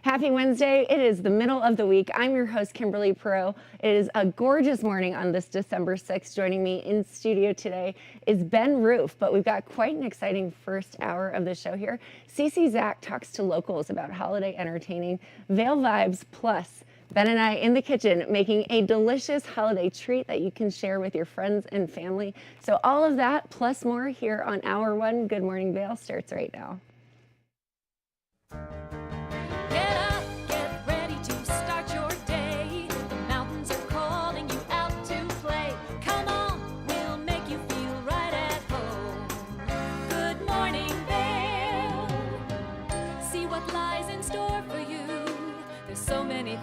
Happy Wednesday. It is the middle of the week. I'm your host, Kimberly Perot. It is a gorgeous morning on this December 6th. Joining me in studio today is Ben Roof, but we've got quite an exciting first hour of the show here. CC Zach talks to locals about holiday entertaining, Vail vibes, plus Ben and I in the kitchen making a delicious holiday treat that you can share with your friends and family. So all of that plus more here on Hour 1 Good Morning Vail starts right now.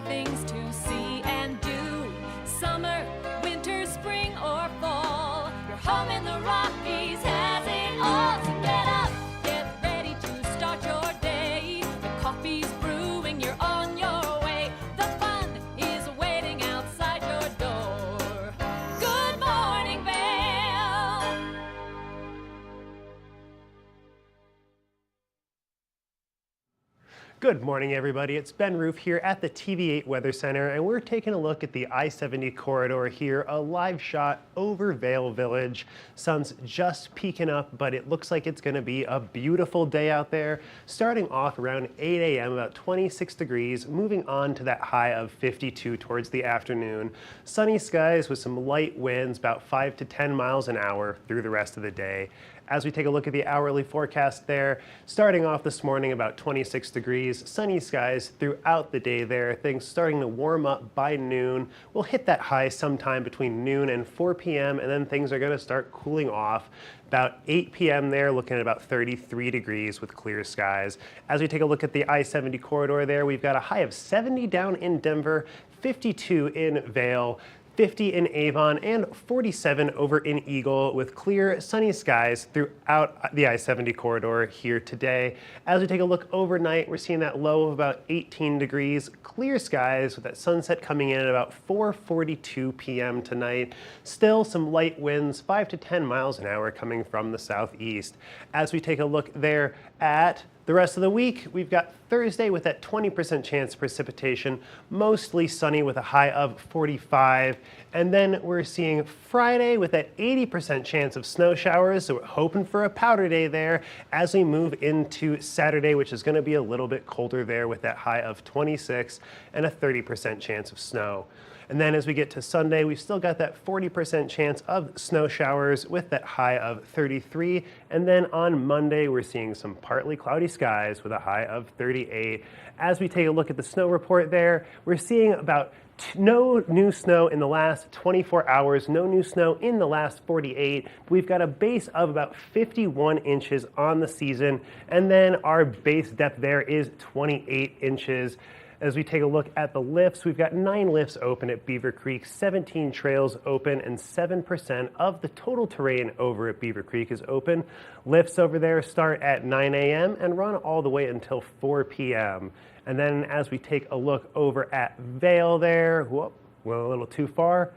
Things to see and do. Summer, winter, spring, or fall. Your home in the Rockies has it all. So get up, get ready to start your day. The coffee's brewing, you're on your way. The fun is waiting outside your door. Good morning, Vail. Good morning, everybody. It's Ben Roof here at the TV8 Weather Center, and we're taking a look at the I-70 corridor here, a live shot over Vail Village. Sun's just peeking up, but it looks like it's going to be a beautiful day out there. Starting off around 8 a.m., about 26 degrees, moving on to that high of 52 towards the afternoon. Sunny skies with some light winds, about 5 to 10 miles an hour through the rest of the day. As we take a look at the hourly forecast there, starting off this morning about 26 degrees, sunny skies throughout the day there, things starting to warm up by noon. We'll hit that high sometime between noon and 4 p.m. and then things are going to start cooling off. About 8 p.m. there, looking at about 33 degrees with clear skies. As we take a look at the I-70 corridor there, we've got a high of 70 down in Denver, 52 in Vail, 50 in Avon, and 47 over in Eagle with clear sunny skies throughout the I-70 corridor here today. As we take a look overnight, we're seeing that low of about 18 degrees, clear skies with that sunset coming in at about 4:42 p.m. tonight. Still some light winds, 5 to 10 miles an hour coming from the southeast. As we take a look there at the rest of the week, we've got Thursday with that 20% chance of precipitation, mostly sunny with a high of 45. And then we're seeing Friday with that 80% chance of snow showers, so we're hoping for a powder day there as we move into Saturday, which is going to be a little bit colder there with that high of 26 and a 30% chance of snow. And then as we get to Sunday, we've still got that 40% chance of snow showers with that high of 33. And then on Monday, we're seeing some partly cloudy skies with a high of 38. As we take a look at the snow report there, we're seeing about no new snow in the last 24 hours, no new snow in the last 48. We've got a base of about 51 inches on the season. And then our base depth there is 28 inches. As we take a look at the lifts, we've got 9 lifts open at Beaver Creek, 17 trails open, and 7% of the total terrain over at Beaver Creek is open. Lifts over there start at 9 a.m. and run all the way until 4 p.m. And then as we take a look over at Vail there, whoop, went a little too far.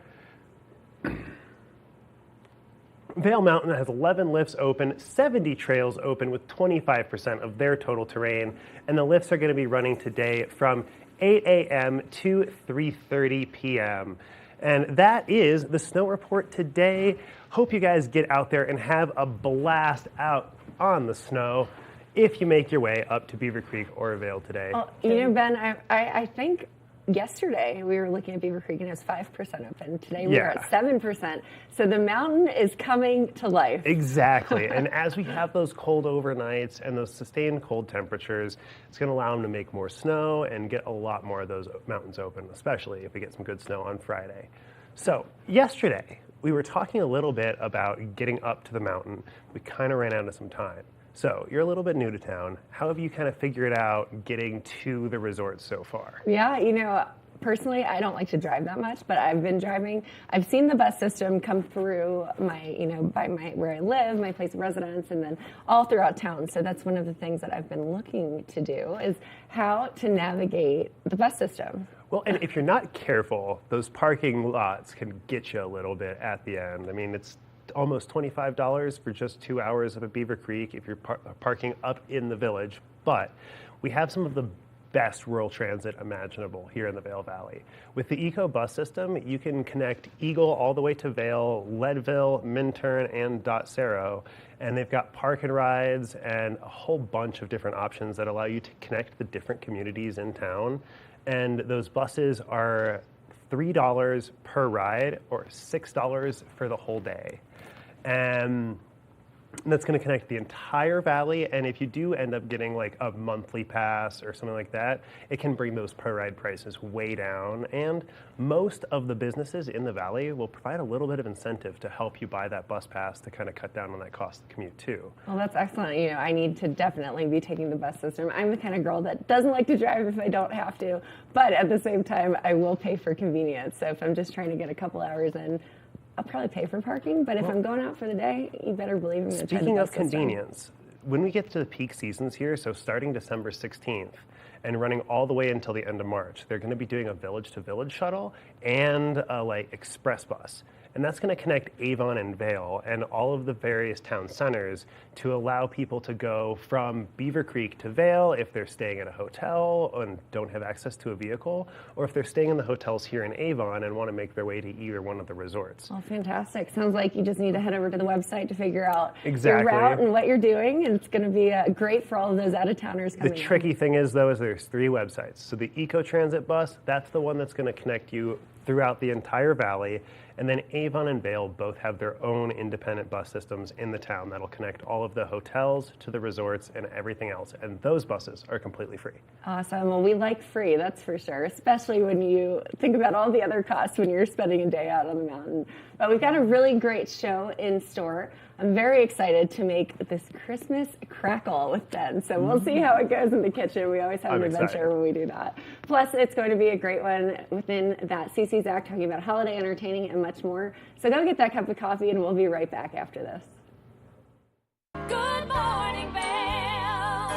Vail Mountain has 11 lifts open, 70 trails open with 25% of their total terrain, and the lifts are going to be running today from 8 a.m. to 3:30 p.m. And that is the snow report today. Hope you guys get out there and have a blast out on the snow if you make your way up to Beaver Creek or Vail today. Well, you know, Ben, I think yesterday we were looking at Beaver Creek and it was 5% open. Today we're at 7%. So the mountain is coming to life. Exactly. And as we have those cold overnights and those sustained cold temperatures, it's going to allow them to make more snow and get a lot more of those mountains open, especially if we get some good snow on Friday. So yesterday we were talking a little bit about getting up to the mountain. We kind of ran out of some time. So you're a little bit new to town. How have you kind of figured out getting to the resort so far? Yeah, you know, personally, I don't like to drive that much, but I've been driving. I've seen the bus system come through where I live, my place of residence, and then all throughout town. So that's one of the things that I've been looking to do is how to navigate the bus system. Well, and if you're not careful, those parking lots can get you a little bit at the end. I mean, it's almost $25 for just 2 hours of a Beaver Creek if you're parking up in the village. But we have some of the best rural transit imaginable here in the Vail Valley. With the Eco bus system, you can connect Eagle all the way to Vail, Leadville, Minturn, and Dot Cerro. And they've got park and rides and a whole bunch of different options that allow you to connect the different communities in town. And those buses are $3 per ride or $6 for the whole day. And that's going to connect the entire valley, and if you do end up getting like a monthly pass or something like that, it can bring those per ride prices way down. And most of the businesses in the valley will provide a little bit of incentive to help you buy that bus pass to kind of cut down on that cost of the commute too. Well, that's excellent. You know, I need to definitely be taking the bus system. I'm the kind of girl that doesn't like to drive if I don't have to, but at the same time, I will pay for convenience. So if I'm just trying to get a couple hours in, I'll probably pay for parking, but if I'm going out for the day, you better believe I'm going to try the Speaking bus of convenience, when we get to the peak seasons here, so starting December 16th and running all the way until the end of March, they're going to be doing a village-to-village shuttle and a like express bus. And that's going to connect Avon and Vail and all of the various town centers to allow people to go from Beaver Creek to Vail if they're staying at a hotel and don't have access to a vehicle, or if they're staying in the hotels here in Avon and want to make their way to either one of the resorts. Oh, fantastic. Sounds like you just need to head over to the website to figure out Exactly. your route and what you're doing, and it's going to be great for all of those out-of-towners coming The in. tricky thing is, though, is there's 3 websites. So the Eco Transit bus, that's the one that's going to connect you throughout the entire valley. And then Avon and Vail both have their own independent bus systems in the town that'll connect all of the hotels to the resorts and everything else. And those buses are completely free. Awesome. Well, we like free, that's for sure, especially when you think about all the other costs when you're spending a day out on the mountain. But we've got a really great show in store. I'm very excited to make this Christmas crackle with Ben. So we'll see how it goes in the kitchen. We always have an adventure excited. when we do that. Plus, it's going to be a great one within that CC Zach talking about holiday entertaining and much more. So go get that cup of coffee, and we'll be right back after this. Good morning, Vail.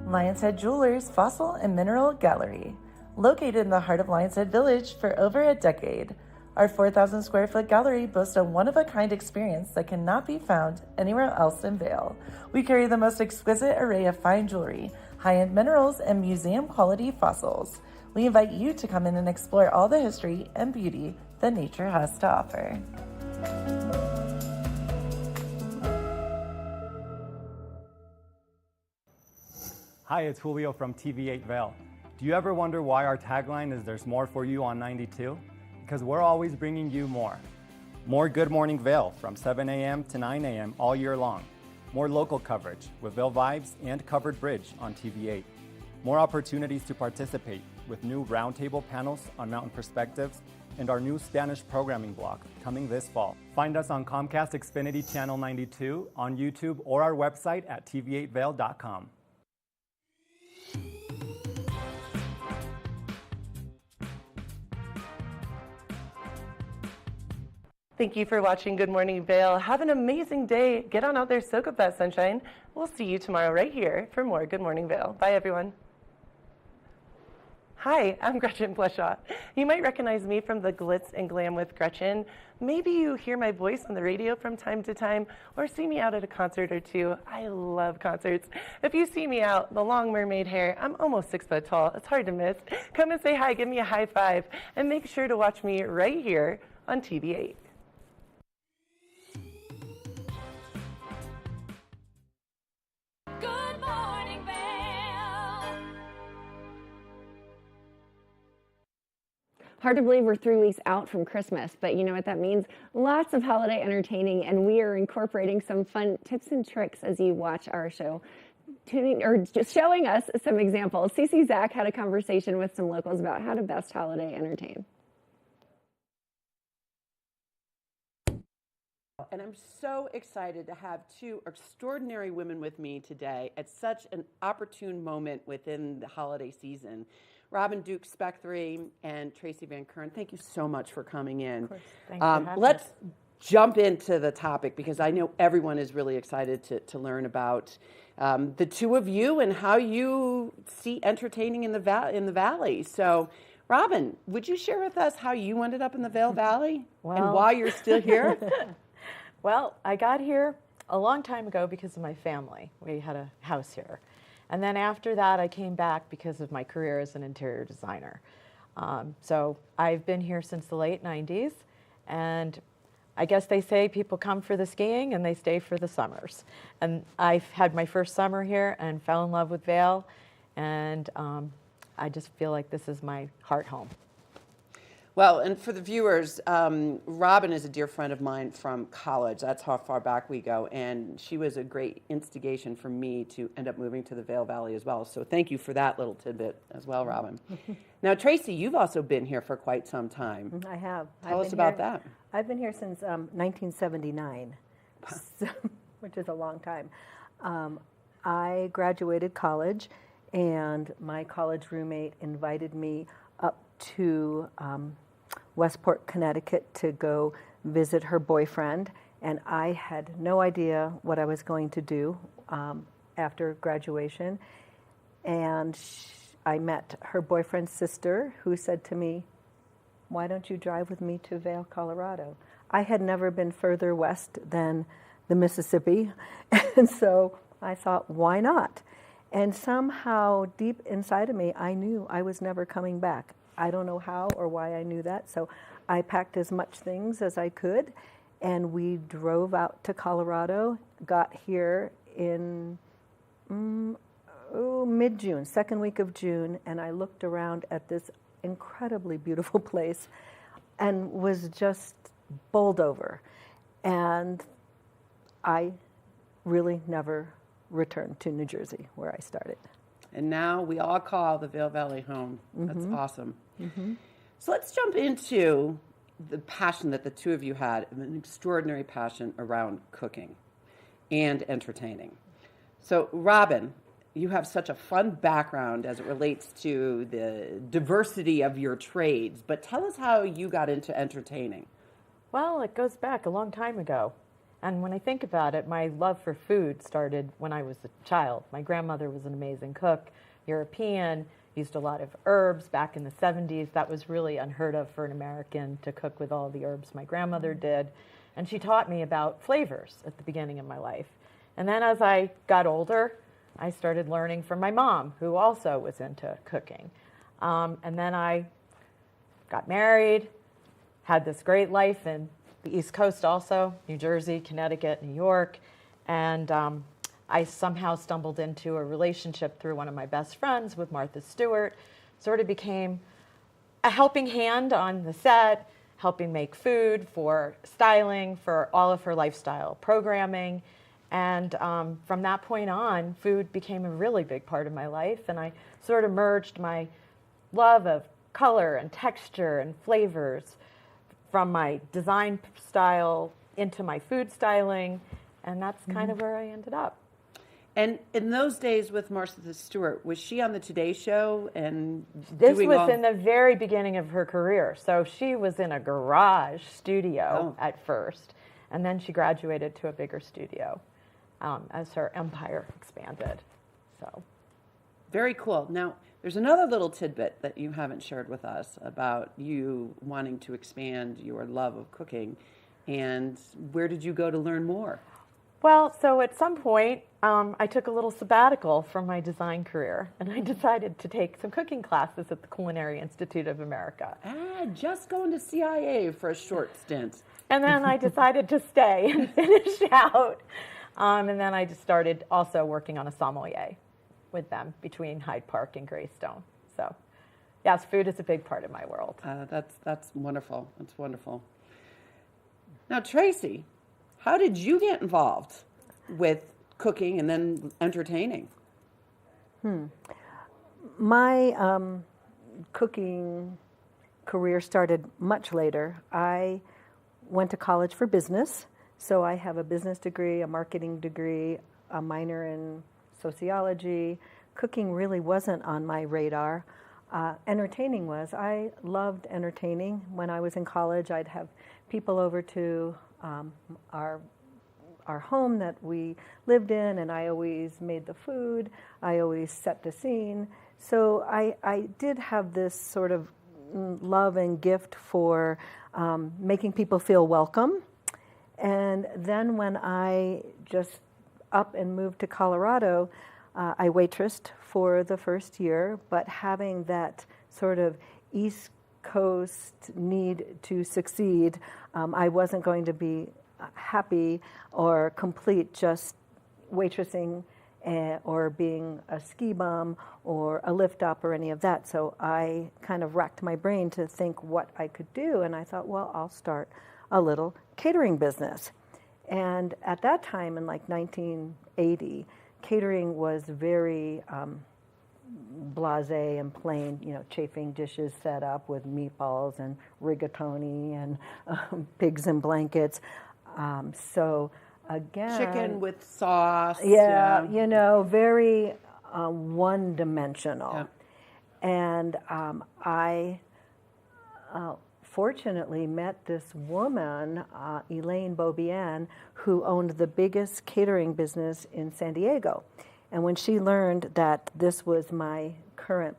Lion's Head Jewelers Fossil and Mineral Gallery. Located in the heart of Lion's Head Village for over a decade, our 4,000 square foot gallery boasts a one-of-a-kind experience that cannot be found anywhere else in Vail. We carry the most exquisite array of fine jewelry, high-end minerals, and museum-quality fossils. We invite you to come in and explore all the history and beauty that nature has to offer. Hi, it's Julio from TV8 Vail. Do you ever wonder why our tagline is "There's more for you on 92"? Because we're always bringing you more. More Good Morning Vail from 7 a.m. to 9 a.m. all year long. More local coverage with Vail Vibes and Covered Bridge on TV8. More opportunities to participate with new roundtable panels on mountain perspectives and our new Spanish programming block coming this fall. Find us on Comcast Xfinity Channel 92, on YouTube, or our website at tv8vail.com. Thank you for watching Good Morning Vail. Have an amazing day. Get on out there, soak up that sunshine. We'll see you tomorrow right here for more Good Morning Vail. Bye, everyone. Hi, I'm Gretchen Bleshaw. You might recognize me from the Glitz and Glam with Gretchen. Maybe you hear my voice on the radio from time to time or see me out at a concert or two. I love concerts. If you see me out, the long mermaid hair, I'm almost 6 foot tall. It's hard to miss. Come and say hi, give me a high five, and make sure to watch me right here on TV8. Good morning, Vail. Hard to believe we're 3 weeks out from Christmas, but you know what that means? Lots of holiday entertaining, and we are incorporating some fun tips and tricks as you watch our show. Just showing us some examples. CC Zach had a conversation with some locals about how to best holiday entertain. And I'm so excited to have 2 extraordinary women with me today at such an opportune moment within the holiday season. Robin Duke Spectry and Tracy Van Kern, thank you so much for coming in. Of course. Thanks for having Let's us. jump into the topic because I know everyone is really excited to learn about the 2 of you and how you see entertaining in the valley. So, Robin, would you share with us how you ended up in the Vail Valley and Well- why you're still here? Well, I got here a long time ago because of my family. We had a house here. And then after that, I came back because of my career as an interior designer. So I've been here since the late 90s, and I guess they say people come for the skiing and they stay for the summers. And I've had my first summer here and fell in love with Vail, and I just feel like this is my heart home. Well, and for the viewers, Robin is a dear friend of mine from college. That's how far back we go. And she was a great instigation for me to end up moving to the Vail Valley as well. So thank you for that little tidbit as well, Robin. Now, Tracy, you've also been here for quite some time. I have. Tell us about that. I've been here since 1979, so, which is a long time. I graduated college, and my college roommate invited me up to Westport, Connecticut to go visit her boyfriend, and I had no idea what I was going to do after graduation. And I met her boyfriend's sister, who said to me, "Why don't you drive with me to Vail, Colorado?" I had never been further west than the Mississippi, and so I thought, why not? And somehow deep inside of me, I knew I was never coming back. I don't know how or why I knew that, so I packed as much things as I could, and we drove out to Colorado, got here in mid-June, second week of June, and I looked around at this incredibly beautiful place and was just bowled over. And I really never returned to New Jersey, where I started. And now we all call the Vail Valley home. That's awesome. So let's jump into the passion that the two of you had, an extraordinary passion around cooking and entertaining. So Robin, you have such a fun background as it relates to the diversity of your trades, but tell us how you got into entertaining. Well, it goes back a long time ago. And when I think about it, my love for food started when I was a child. My grandmother was an amazing cook, European, used a lot of herbs back in the 70s. That was really unheard of for an American to cook with all the herbs my grandmother did. And she taught me about flavors at the beginning of my life. And then as I got older, I started learning from my mom, who also was into cooking. And then I got married, had this great life in the East Coast also, New Jersey, Connecticut, New York, and I somehow stumbled into a relationship through one of my best friends with Martha Stewart, sort of became a helping hand on the set, helping make food for styling, for all of her lifestyle programming, and from that point on, food became a really big part of my life, and I sort of merged my love of color and texture and flavors from my design style into my food styling, and that's kind of where I ended up. And in those days with Martha Stewart, was she on the Today Show and This doing was all... in the very beginning of her career. So she was in a garage studio at first, and then she graduated to a bigger studio as her empire expanded. So Very cool. Now, there's another little tidbit that you haven't shared with us about you wanting to expand your love of cooking. And where did you go to learn more? Well, so at some point, I took a little sabbatical from my design career, and I decided to take some cooking classes at the Culinary Institute of America. Just going to CIA for a short stint. And then I decided to stay and finish out. And then I just started also working on a sommelier with them between Hyde Park and Greystone. So, yes, food is a big part of my world. That's wonderful. That's wonderful. Now, Tracy, how did you get involved with cooking and then entertaining? My cooking career started much later. I went to college for business, so I have a business degree, a marketing degree, a minor in sociology. Cooking really wasn't on my radar. Entertaining was. I loved entertaining. When I was in college, I'd have people over to our home that we lived in, and I always made the food. I always set the scene. So I did have this sort of love and gift for making people feel welcome And then when I just up and moved to Colorado, I waitressed for the first year, but having that sort of East Coast need to succeed, I wasn't going to be happy or complete just waitressing or being a ski bum or a lift up or any of that. So I kind of racked my brain to think what I could do, and I thought, well, I'll start a little catering business. And at that time, in like 1980, catering was very blasé and plain, chafing dishes set up with meatballs and rigatoni and pigs in blankets. So again, Chicken with sauce. yeah, very one-dimensional. Yeah. And I fortunately met this woman, Elaine Beaubien, who owned the biggest catering business in San Diego. And when she learned that this was my current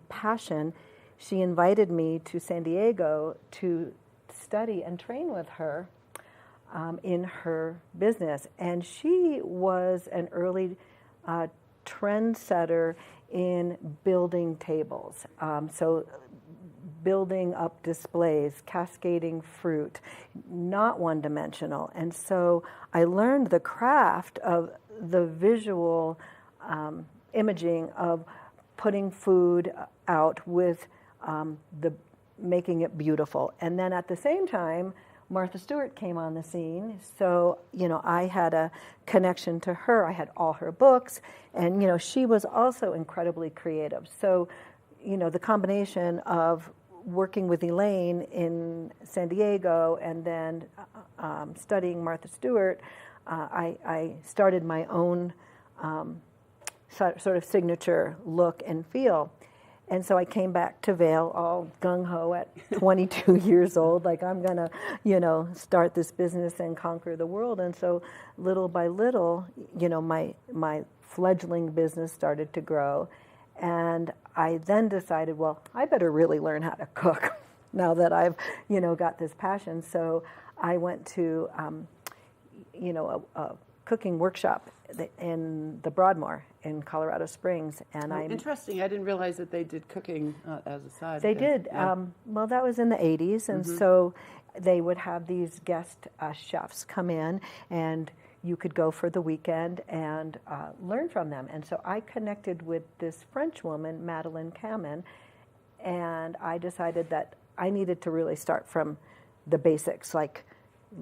passion, she invited me to San Diego to study and train with her in her business. And she was an early trendsetter in building tables. So building up displays, cascading fruit, not one-dimensional. And so I learned the craft of the visual imaging of putting food out with the making it beautiful. And then at the same time, Martha Stewart came on the scene. So, I had a connection to her. I had all her books. And, she was also incredibly creative. So, the combination of working with Elaine in San Diego and then studying Martha Stewart, I started my own sort of signature look and feel. And so I came back to Vail all gung-ho at 22 years old, like I'm going to, start this business and conquer the world. And so little by little, my fledgling business started to grow. And I then decided, well, I better really learn how to cook now that I've, got this passion. So I went to, a cooking workshop in the Broadmoor in Colorado Springs. And Interesting. I didn't realize that they did cooking as a side. They thing. did. Yeah. Well, that was in the 80s. And so they would have these guest chefs come in, and you could go for the weekend and learn from them. And so I connected with this French woman, Madeleine Camin, and I decided that I needed to really start from the basics, like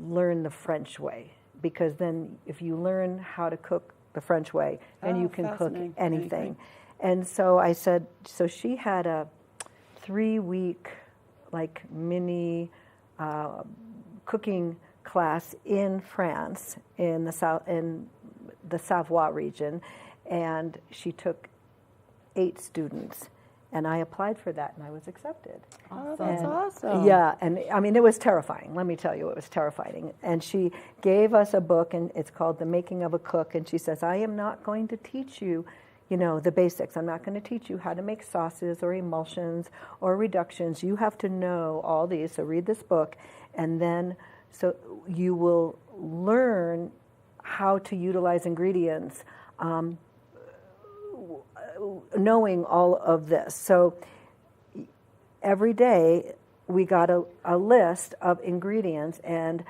learn the French way. Because then if you learn how to cook the French way, then you can cook anything. And so I said, so she had a 3-week like mini cooking class in France in the Savoie region, and she took 8 students. And I applied for that, and I was accepted. Oh, that's awesome. Yeah, and I mean, it was terrifying. Let me tell you, it was terrifying. And she gave us a book, and it's called The Making of a Cook. And she says, I am not going to teach you, the basics. I'm not going to teach you how to make sauces or emulsions or reductions. You have to know all these. So read this book, and then so you will learn how to utilize ingredients. Knowing all of this. So every day we got a list of ingredients, and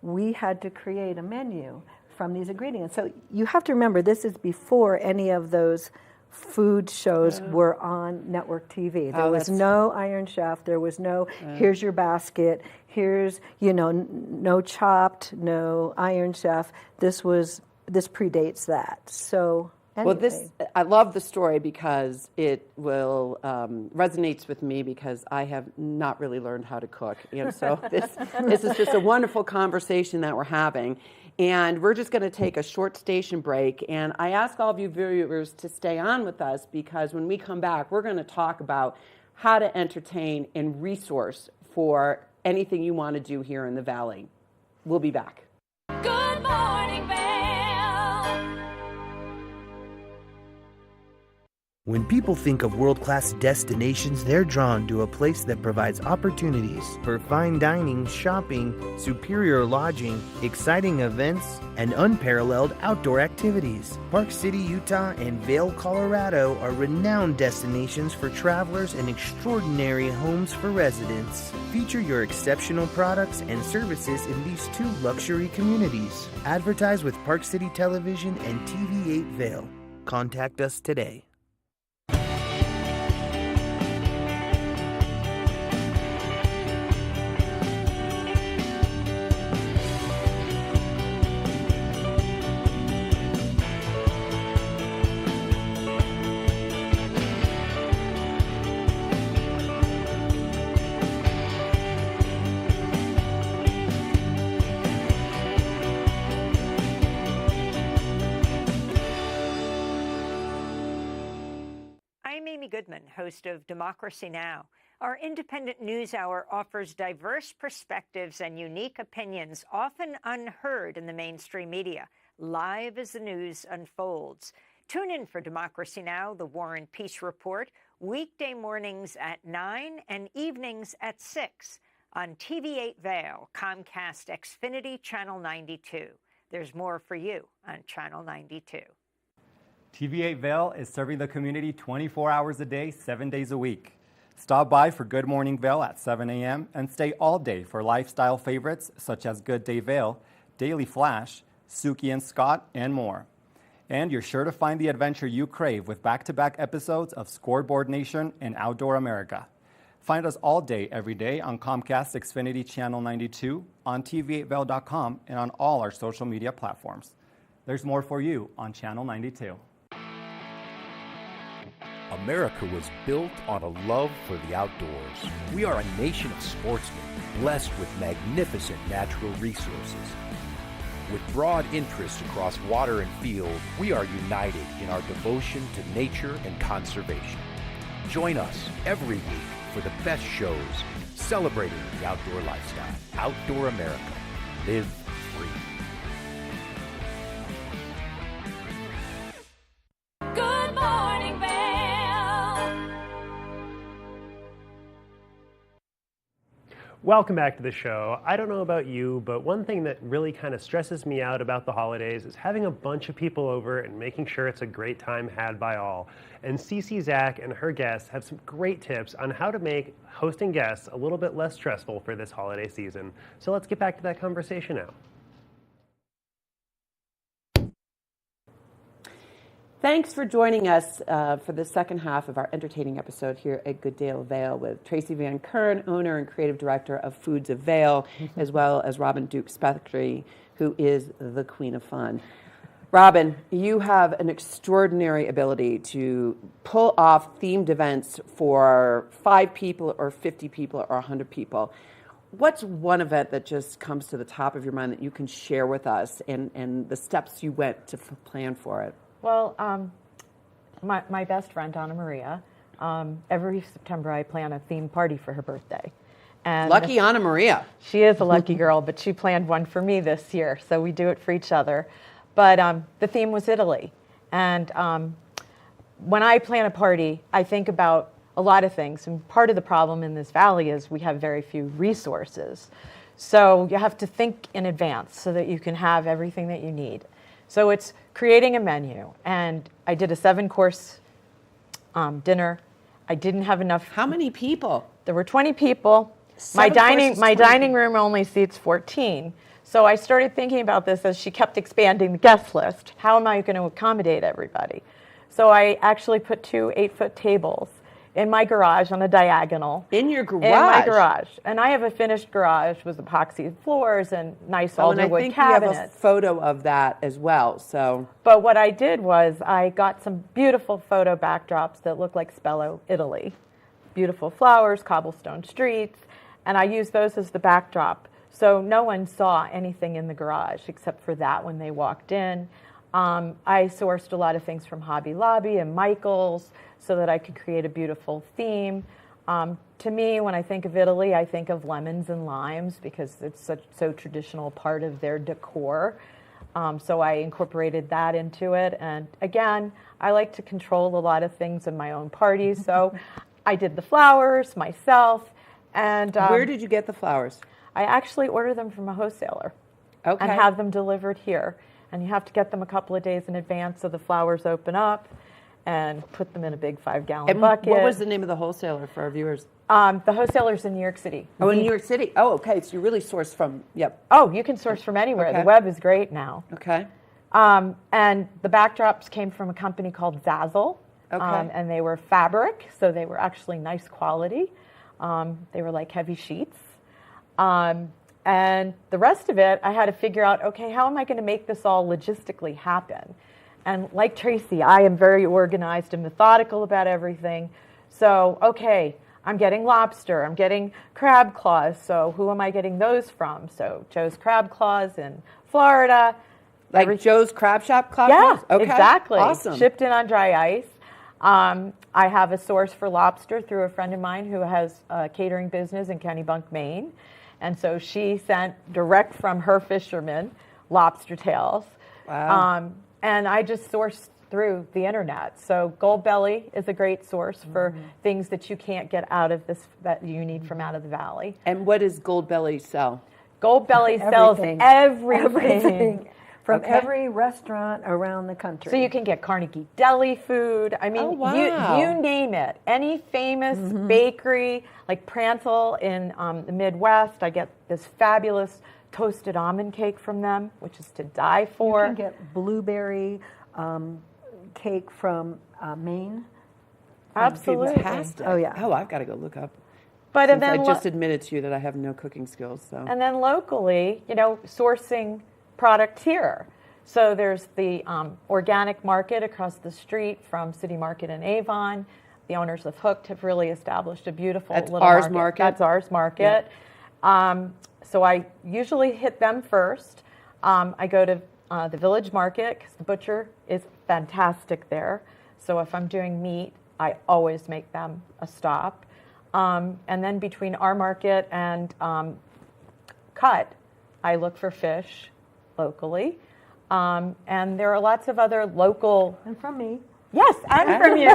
we had to create a menu from these ingredients. So you have to remember, this is before any of those food shows were on network TV. There was no Iron Chef. There was no, here's your basket. Here's, no Chopped, no Iron Chef. This predates that. So anyway. Well, I love the story because it will resonates with me because I have not really learned how to cook. So this is just a wonderful conversation that we're having. And we're just going to take a short station break. And I ask all of you viewers to stay on with us because when we come back, we're going to talk about how to entertain and resource for anything you want to do here in the Valley. We'll be back. Good morning. When people think of world-class destinations, they're drawn to a place that provides opportunities for fine dining, shopping, superior lodging, exciting events, and unparalleled outdoor activities. Park City, Utah, and Vail, Colorado are renowned destinations for travelers and extraordinary homes for residents. Feature your exceptional products and services in these two luxury communities. Advertise with Park City Television and TV8 Vail. Contact us today. I'm Amy Goodman, host of Democracy Now! Our independent news hour offers diverse perspectives and unique opinions, often unheard in the mainstream media, live as the news unfolds. Tune in for Democracy Now!, the War and Peace Report, weekday mornings at 9 and evenings at 6 on TV8 Vail, Comcast Xfinity Channel 92. There's more for you on Channel 92. TV8 Vail is serving the community 24 hours a day, 7 days a week. Stop by for Good Morning Vail at 7 a.m. and stay all day for lifestyle favorites such as Good Day Vail, Daily Flash, Suki and Scott, and more. And you're sure to find the adventure you crave with back-to-back episodes of Scoreboard Nation and Outdoor America. Find us all day, every day on Comcast Xfinity Channel 92, on TV8Vail.com, and on all our social media platforms. There's more for you on Channel 92. America was built on a love for the outdoors. We are a nation of sportsmen, blessed with magnificent natural resources. With broad interests across water and field, we are united in our devotion to nature and conservation. Join us every week for the best shows celebrating the outdoor lifestyle. Outdoor America. Live free. Good morning, Vail. Welcome back to the show. I don't know about you, but one thing that really kind of stresses me out about the holidays is having a bunch of people over and making sure it's a great time had by all. And Cece Zach and her guests have some great tips on how to make hosting guests a little bit less stressful for this holiday season. So let's get back to that conversation now. Thanks for joining us for the second half of our entertaining episode here at Good Day Vail with Tracy Van Kern, owner and creative director of Foods of Vail, as well as Robin Duke-Spectry, who is the queen of fun. Robin, you have an extraordinary ability to pull off themed events for 5 people or 50 people or 100 people. What's one event that just comes to the top of your mind that you can share with us and the steps you went to plan for it? Well, my best friend, Donna Maria, every September I plan a themed party for her birthday. And Lucky Anna Maria. She is a lucky girl, but she planned one for me this year, so we do it for each other. But the theme was Italy. And when I plan a party, I think about a lot of things. And part of the problem in this valley is we have very few resources. So you have to think in advance so that you can have everything that you need. So it's creating a menu, and I did a 7-course dinner. I didn't have enough. How many people? There were 20 people. My dining room only seats 14. So I started thinking about this as she kept expanding the guest list. How am I going to accommodate everybody? So I actually put 2 8-foot tables in my garage on a diagonal. In your garage? In my garage. And I have a finished garage with epoxy floors and nice alderwood cabinets. I think you have a photo of that as well. So, but what I did was I got some beautiful photo backdrops that look like Spello, Italy. Beautiful flowers, cobblestone streets, and I used those as the backdrop. So no one saw anything in the garage except for that when they walked in. I sourced a lot of things from Hobby Lobby and Michael's so that I could create a beautiful theme. To me, when I think of Italy, I think of lemons and limes because it's so traditional part of their decor. So I incorporated that into it. And again, I like to control a lot of things in my own parties, so I did the flowers myself. And Where did you get the flowers? I actually order them from a wholesaler Okay. and have them delivered here. And you have to get them a couple of days in advance so the flowers open up, and put them in a big 5-gallon And bucket. what was the name of the wholesaler for our viewers? The wholesaler's in New York City. Oh, in New York City. Oh, okay. So you really source from, yep. Oh, you can source from anywhere. Okay. The web is great now. Okay. And the backdrops came from a company called Zazzle. Okay. And they were fabric, so they were actually nice quality. They were like heavy sheets. And the rest of it, I had to figure out, okay, how am I going to make this all logistically happen? And like Tracy, I am very organized and methodical about everything. So, okay, I'm getting lobster, I'm getting crab claws, so who am I getting those from? So Joe's Crab Claws in Florida. Like Joe's Crab Shop Claw? Yeah, Okay. exactly. Awesome. Shipped in on dry ice. I have a source for lobster through a friend of mine who has a catering business in Kennebunk, Maine. And so she sent direct from her fishermen lobster tails. Wow. And I just sourced through the internet. So Goldbelly is a great source for things that you can't get out of this, that you need from out of the valley. And what does Goldbelly sell? Goldbelly sells everything. Everything. From Okay. every restaurant around the country. So you can get Carnegie Deli food. I mean, Oh, wow. you name it. Any famous bakery, like Pranzel in the Midwest, I get this fabulous toasted almond cake from them, which is to die for. You can get blueberry cake from Maine. Absolutely. Fantastic. Oh, yeah. Oh, I've got to go look up. But Since and I then just admitted to you that I have no cooking skills. So. and then locally, sourcing product here. So there's the organic market across the street from City Market in Avon. The owners of Hooked have really established a beautiful That's little ours market? That's ours market. So I usually hit them first. I go to the Village Market because the butcher is fantastic there. So if I'm doing meat, I always make them a stop. And then between our market and Cut, I look for fish locally. And there are lots of other local... And from me. Yes, and from you.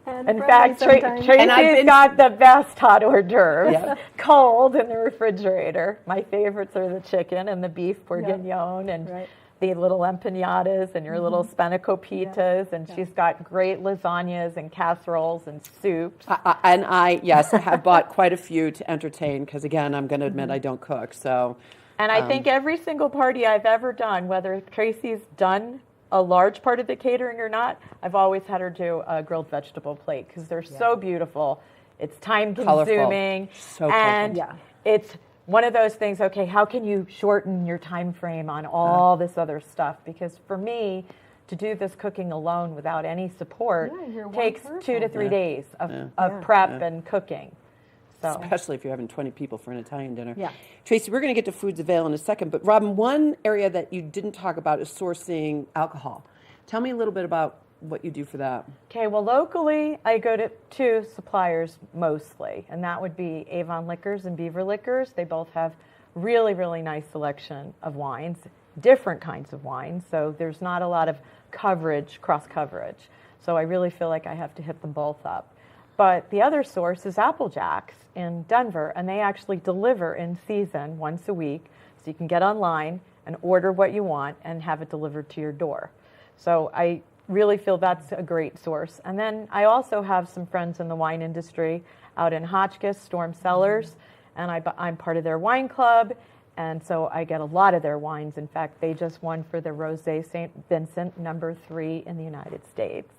And In from fact, me sometimes. Tracy's got the best hot hors d'oeuvres, Yeah. cold in the refrigerator. My favorites are the chicken and the beef bourguignon and Right. the little empanadas and your little spanakoppitas. And she's got great lasagnas and casseroles and soups. And I, yes, have bought quite a few to entertain because, again, I'm going to admit I don't cook. So, And I think every single party I've ever done, whether Tracy's done a large part of the catering or not, I've always had her do a grilled vegetable plate because they're so beautiful. It's time consuming. So and colorful. it's one of those things, okay, how can you shorten your time frame on all this other stuff? Because for me, to do this cooking alone without any support you're one takes person. 2 to 3 days of prep and cooking. So. especially if you're having 20 people for an Italian dinner. Yeah. Tracy, we're going to get to Foods of Vail in a second, but Robin, one area that you didn't talk about is sourcing alcohol. Tell me a little bit about what you do for that. Okay, well, locally, I go to 2 suppliers mostly, and that would be Avon Liquors and Beaver Liquors. They both have really, really nice selection of wines, different kinds of wines, so there's not a lot of coverage, cross-coverage. So I really feel like I have to hit them both up. But the other source is Applejack's in Denver, and they actually deliver in season once a week, so you can get online and order what you want and have it delivered to your door. So I really feel that's a great source. And then I also have some friends in the wine industry out in Hotchkiss, Storm Cellars, and I'm part of their wine club, and so I get a lot of their wines. In fact, they just won for the Rosé St. Vincent #3 in the United States.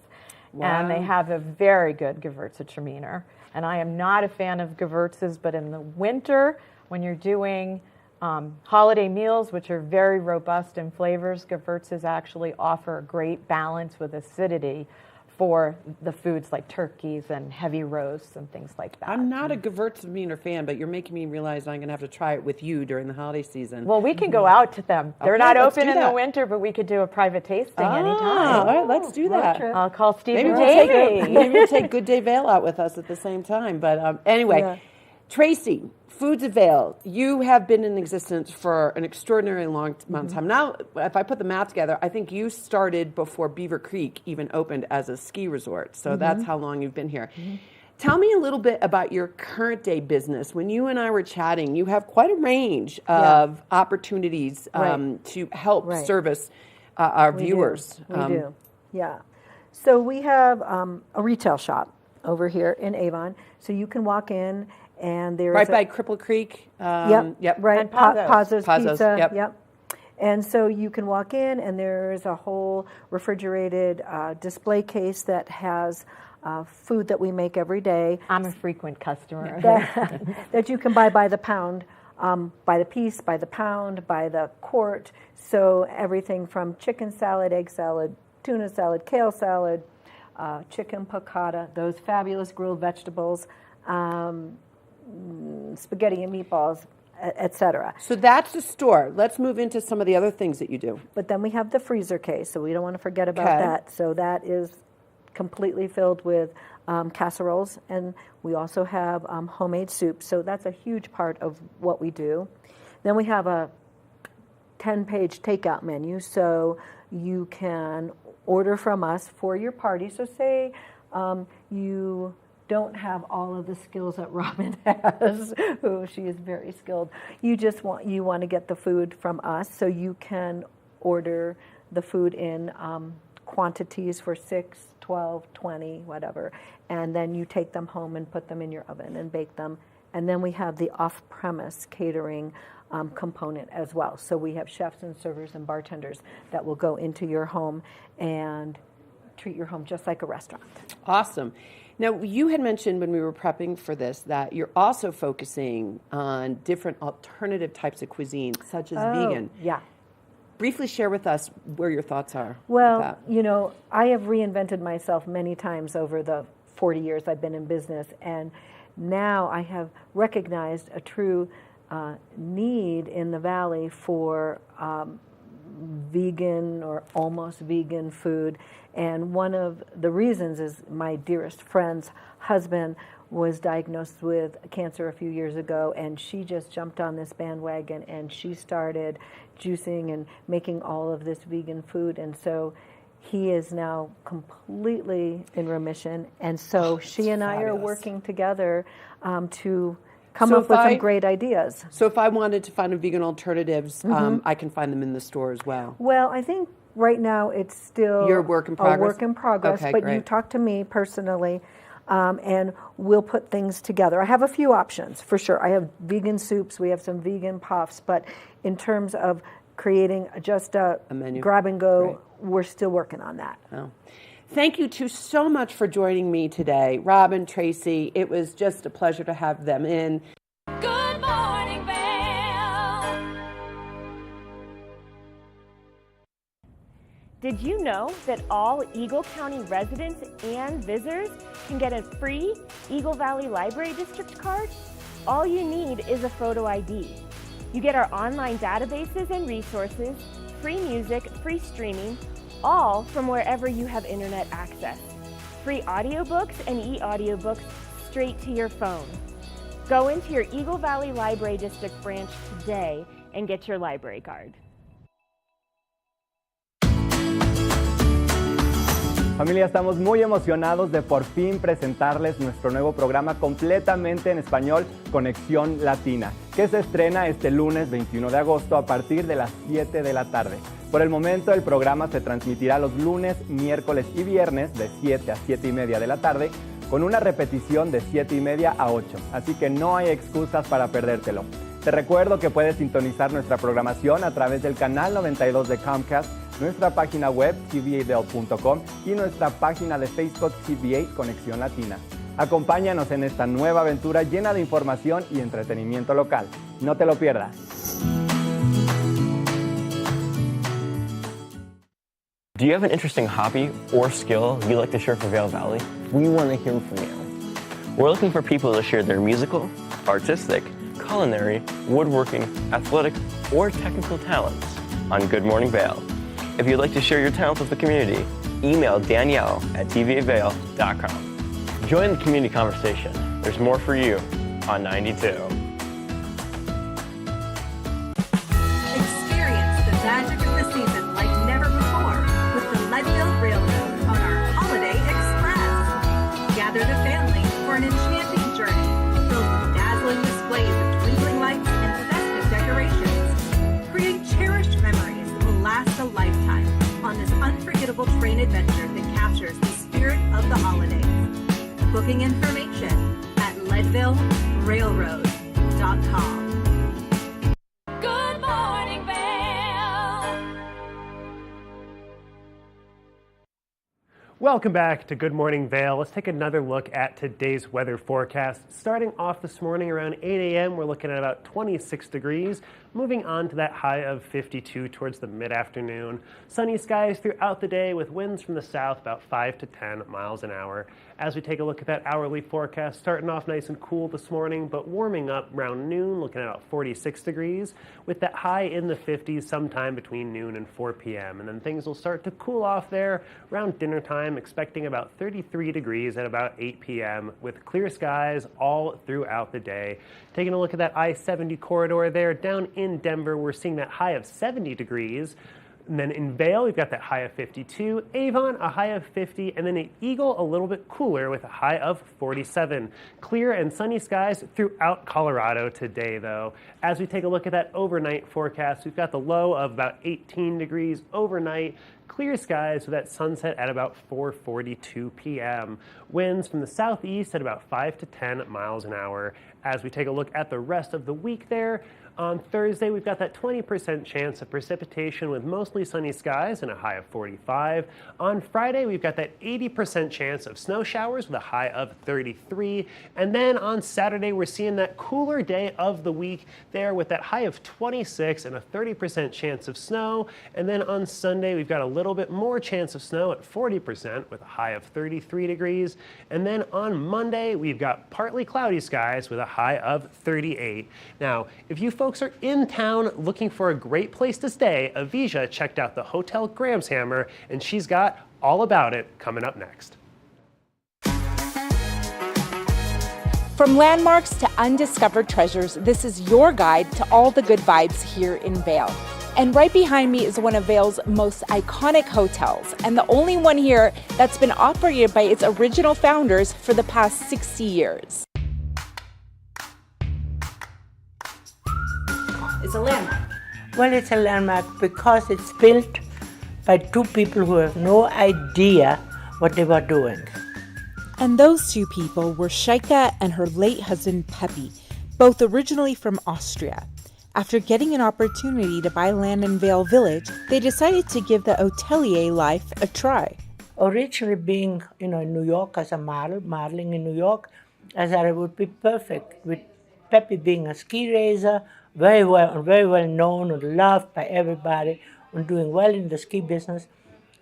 Wow. And they have a very good Gewürztraminer. And I am not a fan of Gewürzes, but in the winter, when you're doing holiday meals, which are very robust in flavors, Gewürzes actually offer a great balance with acidity for the foods like turkeys and heavy roasts and things like that. I'm not a Gewürztraminer fan, but you're making me realize I'm going to have to try it with you during the holiday season. Well, we can go out to them. They're Okay, not let's open do in the that. winter, but we could do a private tasting All anytime. right, let's do that. trip. I'll call Steve Maybe and we'll, Jamie. maybe we'll take Good Day Vail out with us at the same time. But anyway, Tracy, Foods of Vail, you have been in existence for an extraordinarily long amount of time. Now, if I put the math together, I think you started before Beaver Creek even opened as a ski resort. So that's how long you've been here. Tell me a little bit about your current day business. When you and I were chatting, you have quite a range of opportunities to help service our viewers. We do, yeah. So we have a retail shop over here in Avon. So you can walk in and there's right by Cripple Creek. Yep. Right. And Pazzo's. Pazzo's Pizza. Yep. And so you can walk in and there's a whole refrigerated display case that has food that we make every day. I'm a frequent customer. that you can buy by the pound, by the piece, by the pound, by the quart. So everything from chicken salad, egg salad, tuna salad, kale salad, chicken piccata, those fabulous grilled vegetables, spaghetti and meatballs, etc. So that's the store. Let's move into some of the other things that you do. But then we have the freezer case, so we don't want to forget about that. So that is completely filled with casseroles, and we also have homemade soup. So that's a huge part of what we do. Then we have a 10-page takeout menu, so you can order from us for your party. So say you don't have all of the skills that Robin has, who she is very skilled. You want to get the food from us, so you can order the food in quantities for 6, 12, 20, whatever, and then you take them home and put them in your oven and bake them. And then we have the off-premise catering component as well. So we have chefs and servers and bartenders that will go into your home and treat your home just like a restaurant. Awesome. Now, you had mentioned when we were prepping for this that you're also focusing on different alternative types of cuisine, such as vegan. Yeah. Briefly share with us where your thoughts are. Well, I have reinvented myself many times over the 40 years I've been in business, and now I have recognized a true need in the Valley for vegan or almost vegan food. And one of the reasons is my dearest friend's husband was diagnosed with cancer a few years ago, and she just jumped on this bandwagon and she started juicing and making all of this vegan food. And so he is now completely in remission. And so she and I are working together to come up with some great ideas. So if I wanted to find vegan alternatives, I can find them in the store as well. Well, I think right now it's still a work in progress. Okay, but great. You talk to me personally, and we'll put things together. I have a few options for sure. I have vegan soups, we have some vegan puffs, but in terms of creating just a menu, grab and go, we're still working on that. Oh. Thank you two so much for joining me today. Robin, Tracy, it was just a pleasure to have them in. Good morning, Vail. Did you know that all Eagle County residents and visitors can get a free Eagle Valley Library District card? All you need is a photo ID. You get our online databases and resources, free music, free streaming, all from wherever you have internet access. Free audiobooks and e-audiobooks straight to your phone. Go into your Eagle Valley Library District branch today and get your library card. Familia, estamos muy emocionados de por fin presentarles nuestro nuevo programa completamente en español, Conexión Latina, que se estrena este lunes 21 de agosto a partir de las 7 de la tarde. Por el momento, el programa se transmitirá los lunes, miércoles y viernes de 7 a 7 y media de la tarde, con una repetición de 7 y media a 8, así que no hay excusas para perdértelo. Te recuerdo que puedes sintonizar nuestra programación a través del canal 92 de Comcast, nuestra página web tva.com y nuestra página de Facebook TVA Conexión Latina. Acompáñanos en esta nueva aventura llena de información y entretenimiento local. No te lo pierdas. Do you have an interesting hobby or skill you'd like to share for Vail Valley? We want to hear from you. We're looking for people to share their musical, artistic, culinary, woodworking, athletic, or technical talents on Good Morning Vail. If you'd like to share your talents with the community, email Danielle at tvavail.com. Join the community conversation. There's more for you on 92. Experience the magic of the season like never before with the Leadville Railroad on our Holiday Express. Gather the family for an enchanting journey filled with dazzling displays of twinkling lights and festive decorations. Create cherished memories that will last a lifetime on this unforgettable train adventure that captures the spirit of the holidays. Booking information at leadvillerailroad.com. Good morning, Vail. Welcome back to Good Morning Vail. Let's take another look at today's weather forecast. Starting off this morning around 8 a.m., we're looking at about 26 degrees, moving on to that high of 52 towards the mid-afternoon. Sunny skies throughout the day with winds from the south about 5 to 10 miles an hour. As we take a look at that hourly forecast, starting off nice and cool this morning, but warming up around noon, looking at about 46 degrees, with that high in the 50s sometime between noon and 4 p.m. And then things will start to cool off there around dinner time, expecting about 33 degrees at about 8 p.m. with clear skies all throughout the day. Taking a look at that I-70 corridor there, down in Denver, we're seeing that high of 70 degrees. And then in Vail, we've got that high of 52, Avon, a high of 50, and then at Eagle, a little bit cooler with a high of 47. Clear and sunny skies throughout Colorado today, though. As we take a look at that overnight forecast, we've got the low of about 18 degrees overnight. Clear skies with that sunset at about 4:42 p.m. Winds from the southeast at about 5 to 10 miles an hour. As we take a look at the rest of the week there, on Thursday, we've got that 20% chance of precipitation with mostly sunny skies and a high of 45. On Friday, we've got that 80% chance of snow showers with a high of 33. And then on Saturday, we're seeing that cooler day of the week there with that high of 26 and a 30% chance of snow. And then on Sunday, we've got a little bit more chance of snow at 40% with a high of 33 degrees. And then on Monday, we've got partly cloudy skies with a high of 38. Now, if you folks are in town looking for a great place to stay, Avisha checked out the Hotel Grahamshammer, and she's got all about it coming up next. From landmarks to undiscovered treasures, this is your guide to all the good vibes here in Vail. And right behind me is one of Vail's most iconic hotels, and the only one here that's been operated by its original founders for the past 60 years. It's a landmark. Well, it's a landmark because it's built by two people who have no idea what they were doing. And those two people were Shaika and her late husband Pepe, both originally from Austria. After getting an opportunity to buy land in Vail Village, they decided to give the hotelier life a try. Originally being, in New York as a modeling in New York, I thought it would be perfect. With Pepe being a ski racer, very well known and loved by everybody and doing well in the ski business.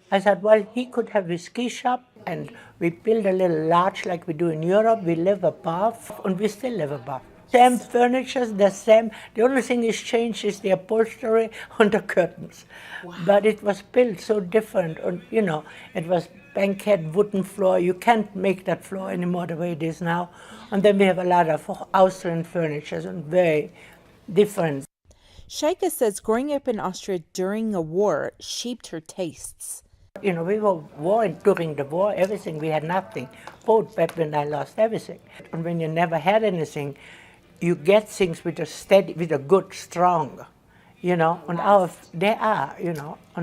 I thought, well, he could have his ski shop, and we build a little lodge like we do in Europe. We live above, and we still live above. Same furniture, the same. The only thing is changed is the upholstery and the curtains. Wow. But it was built so different, and it was banquette wooden floor. You can't make that floor anymore the way it is now. And then we have a lot of Austrian furniture and very different. Shaika says growing up in Austria during a war shaped her tastes. We were during the war, everything, we had nothing. Both Pepe and I lost everything. And when you never had anything, you get things with a good, strong, and and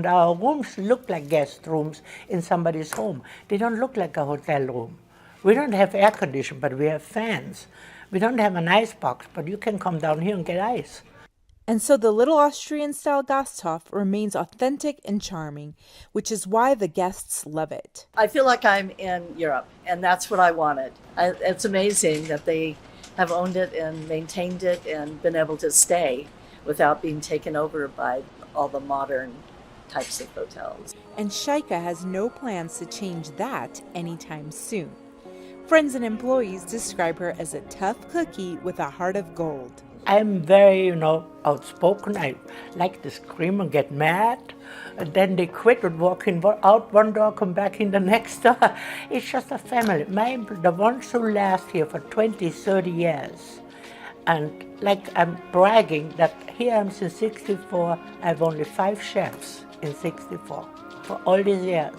our rooms look like guest rooms in somebody's home. They don't look like a hotel room. We don't have air conditioning, but we have fans. We don't have an ice box, but you can come down here and get ice. And so the little Austrian-style Gasthof remains authentic and charming, which is why the guests love it. I feel like I'm in Europe, and that's what I wanted. It's amazing that they have owned it and maintained it and been able to stay without being taken over by all the modern types of hotels. And Shaika has no plans to change that anytime soon. Friends and employees describe her as a tough cookie with a heart of gold. I'm very, outspoken. I like to scream and get mad. And then they quit and walk out one door, come back in the next door. It's just a family. The ones who last here for 20, 30 years, And like I'm bragging that here I'm since 64, I have only 5 chefs in 64 for all these years.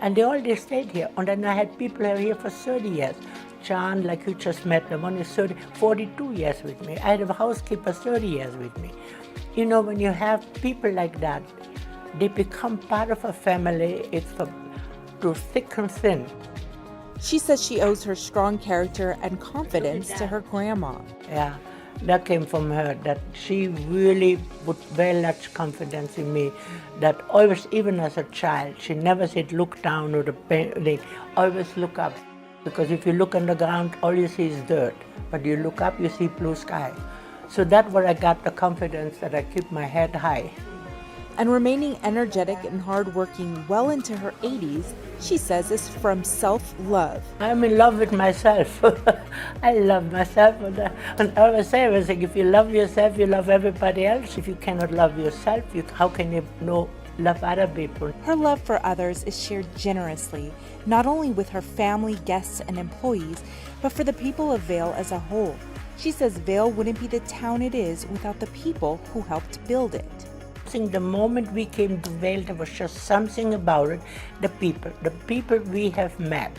And they all stayed here. And then I had people who were here for 30 years. John, like you just met, the one is 42 years with me. I had a housekeeper 30 years with me. You know, when you have people like that, they become part of a family. It's through thick and thin. She says she owes her strong character and confidence to her grandma. Yeah, that came from her, that she really put very much confidence in me, that always, even as a child, she never said look down or they always look up. Because if you look on the ground, all you see is dirt, but you look up, you see blue sky. So that's where I got the confidence that I keep my head high. And remaining energetic and hardworking well into her 80s, she says is from self-love. I'm in love with myself. I love myself. And I always say, if you love yourself, you love everybody else. If you cannot love yourself, how can you love other people? Her love for others is shared generously, not only with her family, guests, and employees, but for the people of Vail as a whole. She says Vail wouldn't be the town it is without the people who helped build it. The moment we came to Vail, there was just something about it, the people we have met.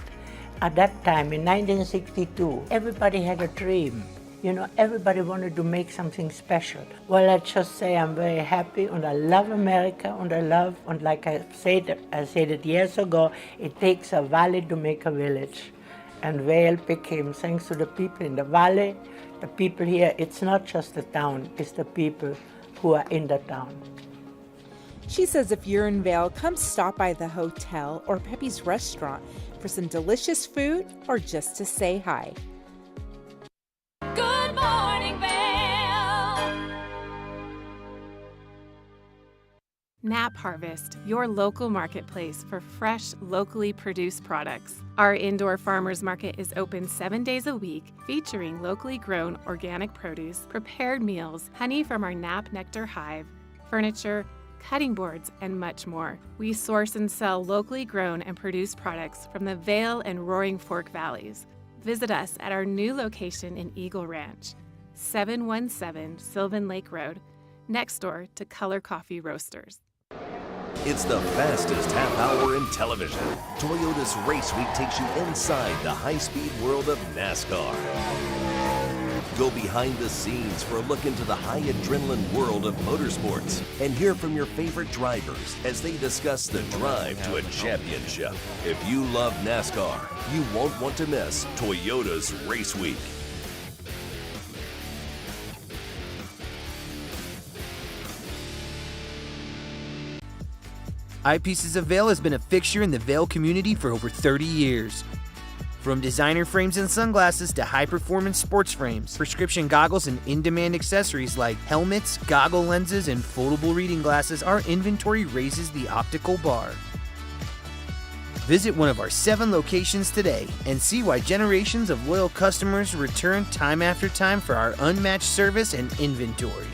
At that time, in 1962, everybody had a dream. You know, everybody wanted to make something special. Well, I just say I'm very happy, and I love America, and like I said it years ago, it takes a valley to make a village. And Vail became, thanks to the people in the valley, the people here, it's not just the town, it's the people who are in the town. She says if you're in Vail, come stop by the hotel or Pepe's restaurant for some delicious food or just to say hi. Good morning, Vail. Nap Harvest, your local marketplace for fresh, locally produced products. Our indoor farmers market is open 7 days a week, featuring locally grown organic produce, prepared meals, honey from our Nap Nectar hive, furniture, cutting boards, and much more. We source and sell locally grown and produced products from the Vail and Roaring Fork Valleys. Visit us at our new location in Eagle Ranch, 717 Sylvan Lake Road, next door to Color Coffee Roasters. It's the fastest half hour in television. Toyota's Race Week takes you inside the high-speed world of NASCAR. Go behind the scenes for a look into the high adrenaline world of motorsports and hear from your favorite drivers as they discuss the drive to a championship. If you love NASCAR, you won't want to miss Toyota's Race Week. Eyepieces of Vail has been a fixture in the Vail community for over 30 years. From designer frames and sunglasses to high-performance sports frames, prescription goggles, and in-demand accessories like helmets, goggle lenses, and foldable reading glasses, our inventory raises the optical bar. Visit one of our 7 locations today and see why generations of loyal customers return time after time for our unmatched service and inventory.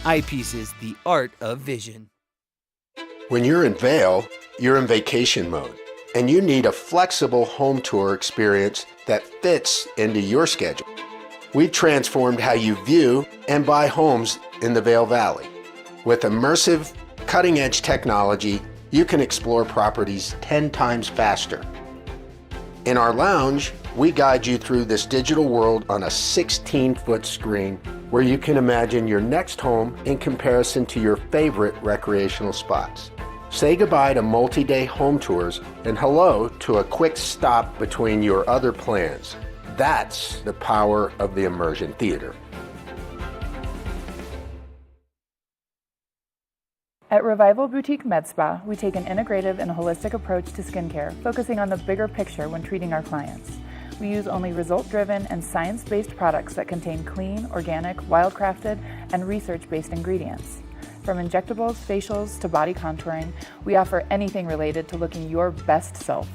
Eyepieces, the art of vision. When you're in Vail, you're in vacation mode, and you need a flexible home tour experience that fits into your schedule. We've transformed how you view and buy homes in the Vail Valley. With immersive, cutting-edge technology, you can explore properties 10 times faster. In our lounge, we guide you through this digital world on a 16-foot screen where you can imagine your next home in comparison to your favorite recreational spots. Say goodbye to multi-day home tours and hello to a quick stop between your other plans. That's the power of the immersion theater. At Revival Boutique Med Spa, we take an integrative and holistic approach to skincare, focusing on the bigger picture when treating our clients. We use only result-driven and science-based products that contain clean, organic, wildcrafted, and research-based ingredients. From injectables, facials, to body contouring, we offer anything related to looking your best self.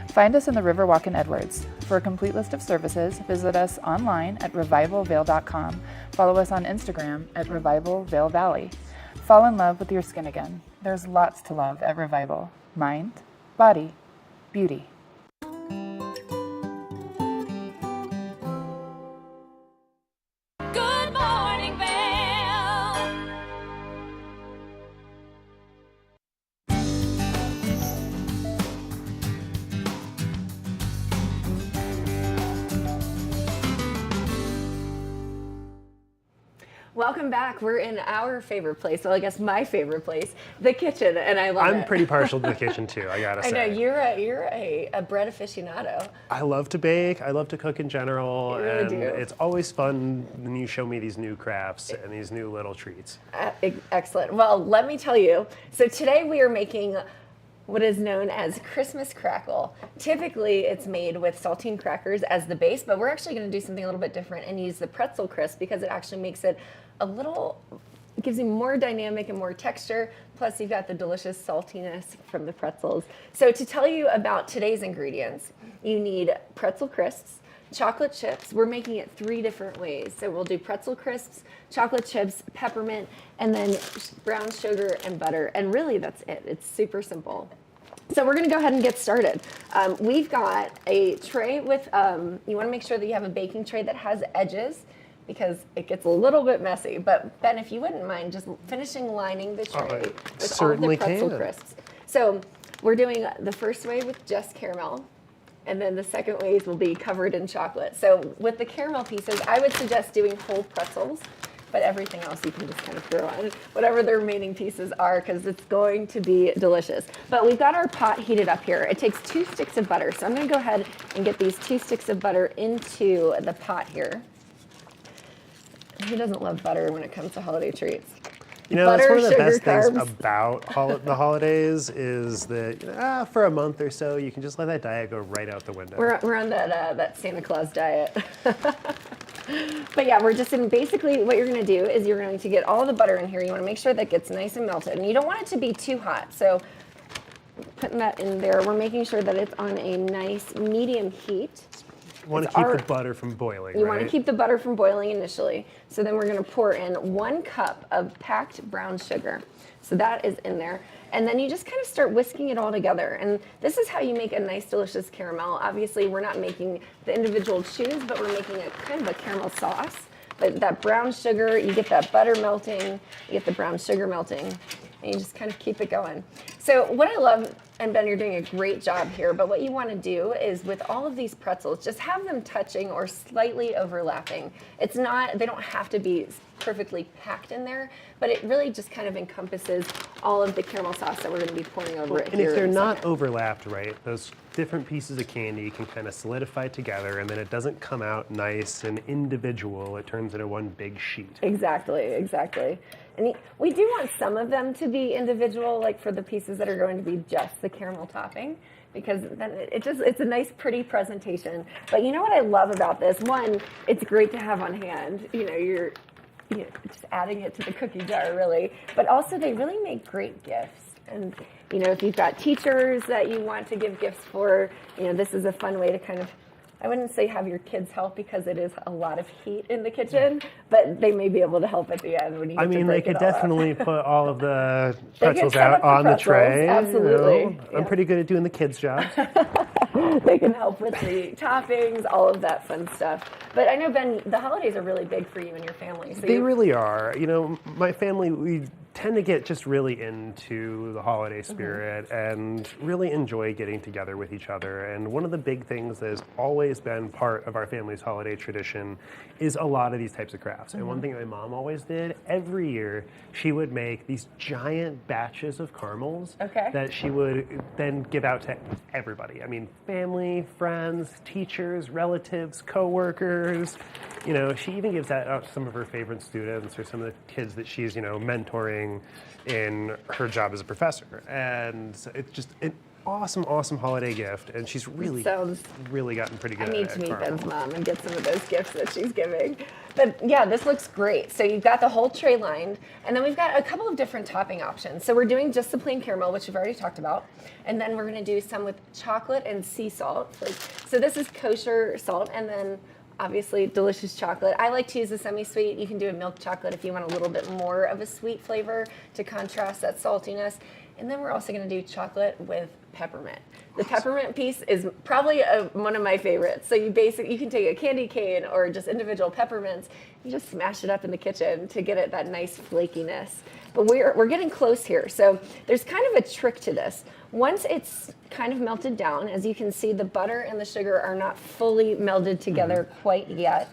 Find us in the Riverwalk in Edwards. For a complete list of services, visit us online at revivalvail.com. Follow us on Instagram at Revival Vail Valley. Fall in love with your skin again. There's lots to love at Revival. Mind, body, beauty. welcome back. We're in our favorite place. Well, I guess my favorite place, the kitchen, and I love it. I'm pretty partial to the kitchen too, I gotta say. I know, you're a bread aficionado. I love to bake, I love to cook in general, You really and do. it's always fun when you show me these new crafts and these new little treats. Excellent. Well, let me tell you. So today we are making what is known as Christmas crackle. Typically, it's made with saltine crackers as the base, but we're actually going to do something a little bit different and use the pretzel crisp because it actually makes it a little, it gives you more dynamic and more texture. Plus, you've got the delicious saltiness from the pretzels. So to tell you about today's ingredients, you need pretzel crisps, chocolate chips. We're making it 3 different ways. So we'll do pretzel crisps, chocolate chips, peppermint, and then brown sugar and butter. And really, that's it. It's super simple. So we're going to go ahead and get started. We've got a tray with, you want to make sure that you have a baking tray that has edges because it gets a little bit messy. But Ben, if you wouldn't mind just finishing lining the tray with all of the pretzel crisps. So we're doing the first way with just caramel. And then the second ways will be covered in chocolate. So with the caramel pieces, I would suggest doing whole pretzels, but everything else you can just kind of throw on whatever the remaining pieces are because it's going to be delicious. But we've got our pot heated up here. It takes 2 sticks of butter. So I'm gonna go ahead and get these 2 sticks of butter into the pot here. Who doesn't love butter when it comes to holiday treats? You know, Butter, that's one of the best carbs. things about the holidays is that for a month or so, you can just let that diet go right out the window. We're on that Santa Claus diet. But yeah, we're just in basically what you're going to do is you're going to get all the butter in here. You want to make sure that gets nice and melted. And you don't want it to be too hot. So putting that in there, we're making sure that it's on a nice medium heat. You want to keep the butter from boiling, You right? want to keep the butter from boiling initially. So then we're going to pour in 1 cup of packed brown sugar. So that is in there. And then you just kind of start whisking it all together. And this is how you make a nice, delicious caramel. Obviously, we're not making the individual chews, but we're making a kind of a caramel sauce. But that brown sugar, you get that butter melting, you get the brown sugar melting, and you just kind of keep it going. So what I love, and Ben, you're doing a great job here, but what you want to do is with all of these pretzels, just have them touching or slightly overlapping. It's not, they don't have to be perfectly packed in there, but it really just kind of encompasses all of the caramel sauce that we're going to be pouring over it And here if they're in a not second. overlapped right, those different pieces of candy can kind of solidify together and then it doesn't come out nice and individual. It turns into one big sheet. Exactly, exactly. And we do want some of them to be individual, like for the pieces that are going to be just the caramel topping, because then it's a nice, pretty presentation. But you know what I love about this? One, it's great to have on hand. You know, you're just adding it to the cookie jar, really. But also, they really make great gifts. And you know, if you've got teachers that you want to give gifts for, you know, this is a fun way to kind of, I wouldn't say have your kids help because it is a lot of heat in the kitchen, but they may be able to help at the end when you get to They break could it all up. definitely put all of the They could pretzels set out up the on the pretzels, tray. absolutely, You know. yeah. I'm pretty good at doing the kids' job. They can help with the toppings, all of that fun stuff. But I know, Ben, the holidays are really big for you and your family. So They really are. You know, my family, we tend to get just really into the holiday spirit and really enjoy getting together with each other. And one of the big things that has always been part of our family's holiday tradition is a lot of these types of crafts. And one thing my mom always did, every year, she would make these giant batches of caramels that she would then give out to everybody. I mean, family, friends, teachers, relatives, coworkers. You know, she even gives that out to some of her favorite students or some of the kids that she's, you know, mentoring in her job as a professor. And so it's just an awesome, awesome holiday gift. And she's really gotten pretty good I at it. need to meet caramel. Ben's mom and get some of those gifts that she's giving. But yeah, this looks great. So you've got the whole tray lined, and then we've got a couple of different topping options. So we're doing just the plain caramel, which we've already talked about, and then we're going to do some with chocolate and sea salt. So this is kosher salt, and then obviously delicious chocolate. I like to use a semi-sweet. You can do a milk chocolate if you want a little bit more of a sweet flavor to contrast that saltiness. And then we're also going to do chocolate with peppermint. The peppermint piece is probably one of my favorites. So you can take a candy cane or just individual peppermints. You just smash it up in the kitchen to get it that nice flakiness. But we're getting close here. So there's kind of a trick to this. Once it's kind of melted down, as you can see, the butter and the sugar are not fully melded together quite yet.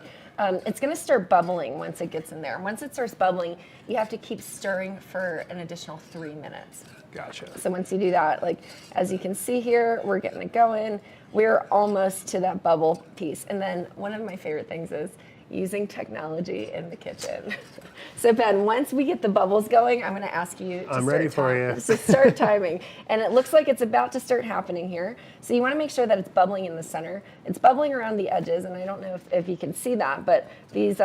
It's going to start bubbling once it gets in there. Once it starts bubbling, you have to keep stirring for an additional 3 minutes. Gotcha. So once you do that, like as you can see here, we're getting it going. We're almost to that bubble piece. And then one of my favorite things is using technology in the kitchen. So Ben, once we get the bubbles going, I'm going to ask you to start timing. And it looks like it's about to start happening here. So you want to make sure that it's bubbling in the center. It's bubbling around the edges, and I don't know if you can see that, but these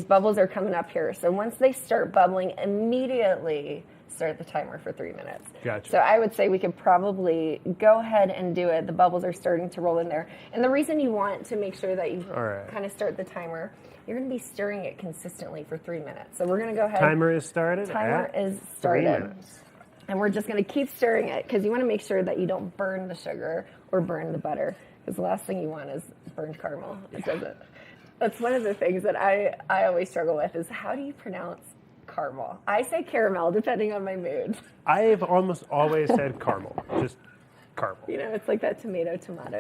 bubbles are coming up here. So once they start bubbling, immediately start the timer for 3 minutes. Gotcha. So I would say we could probably go ahead and do it. The bubbles are starting to roll in there. And the reason you want to make sure that you kind of start the timer, you're going to be stirring it consistently for 3 minutes. So we're going to go ahead. Timer is started. Timer is started. 3 minutes. And we're just going to keep stirring it because you want to make sure that you don't burn the sugar or burn the butter, because the last thing you want is burned caramel. It doesn't. That's one of the things that I always struggle with is how do you pronounce caramel? I say caramel depending on my mood. I've almost always said caramel, just caramel. You know, it's like that tomato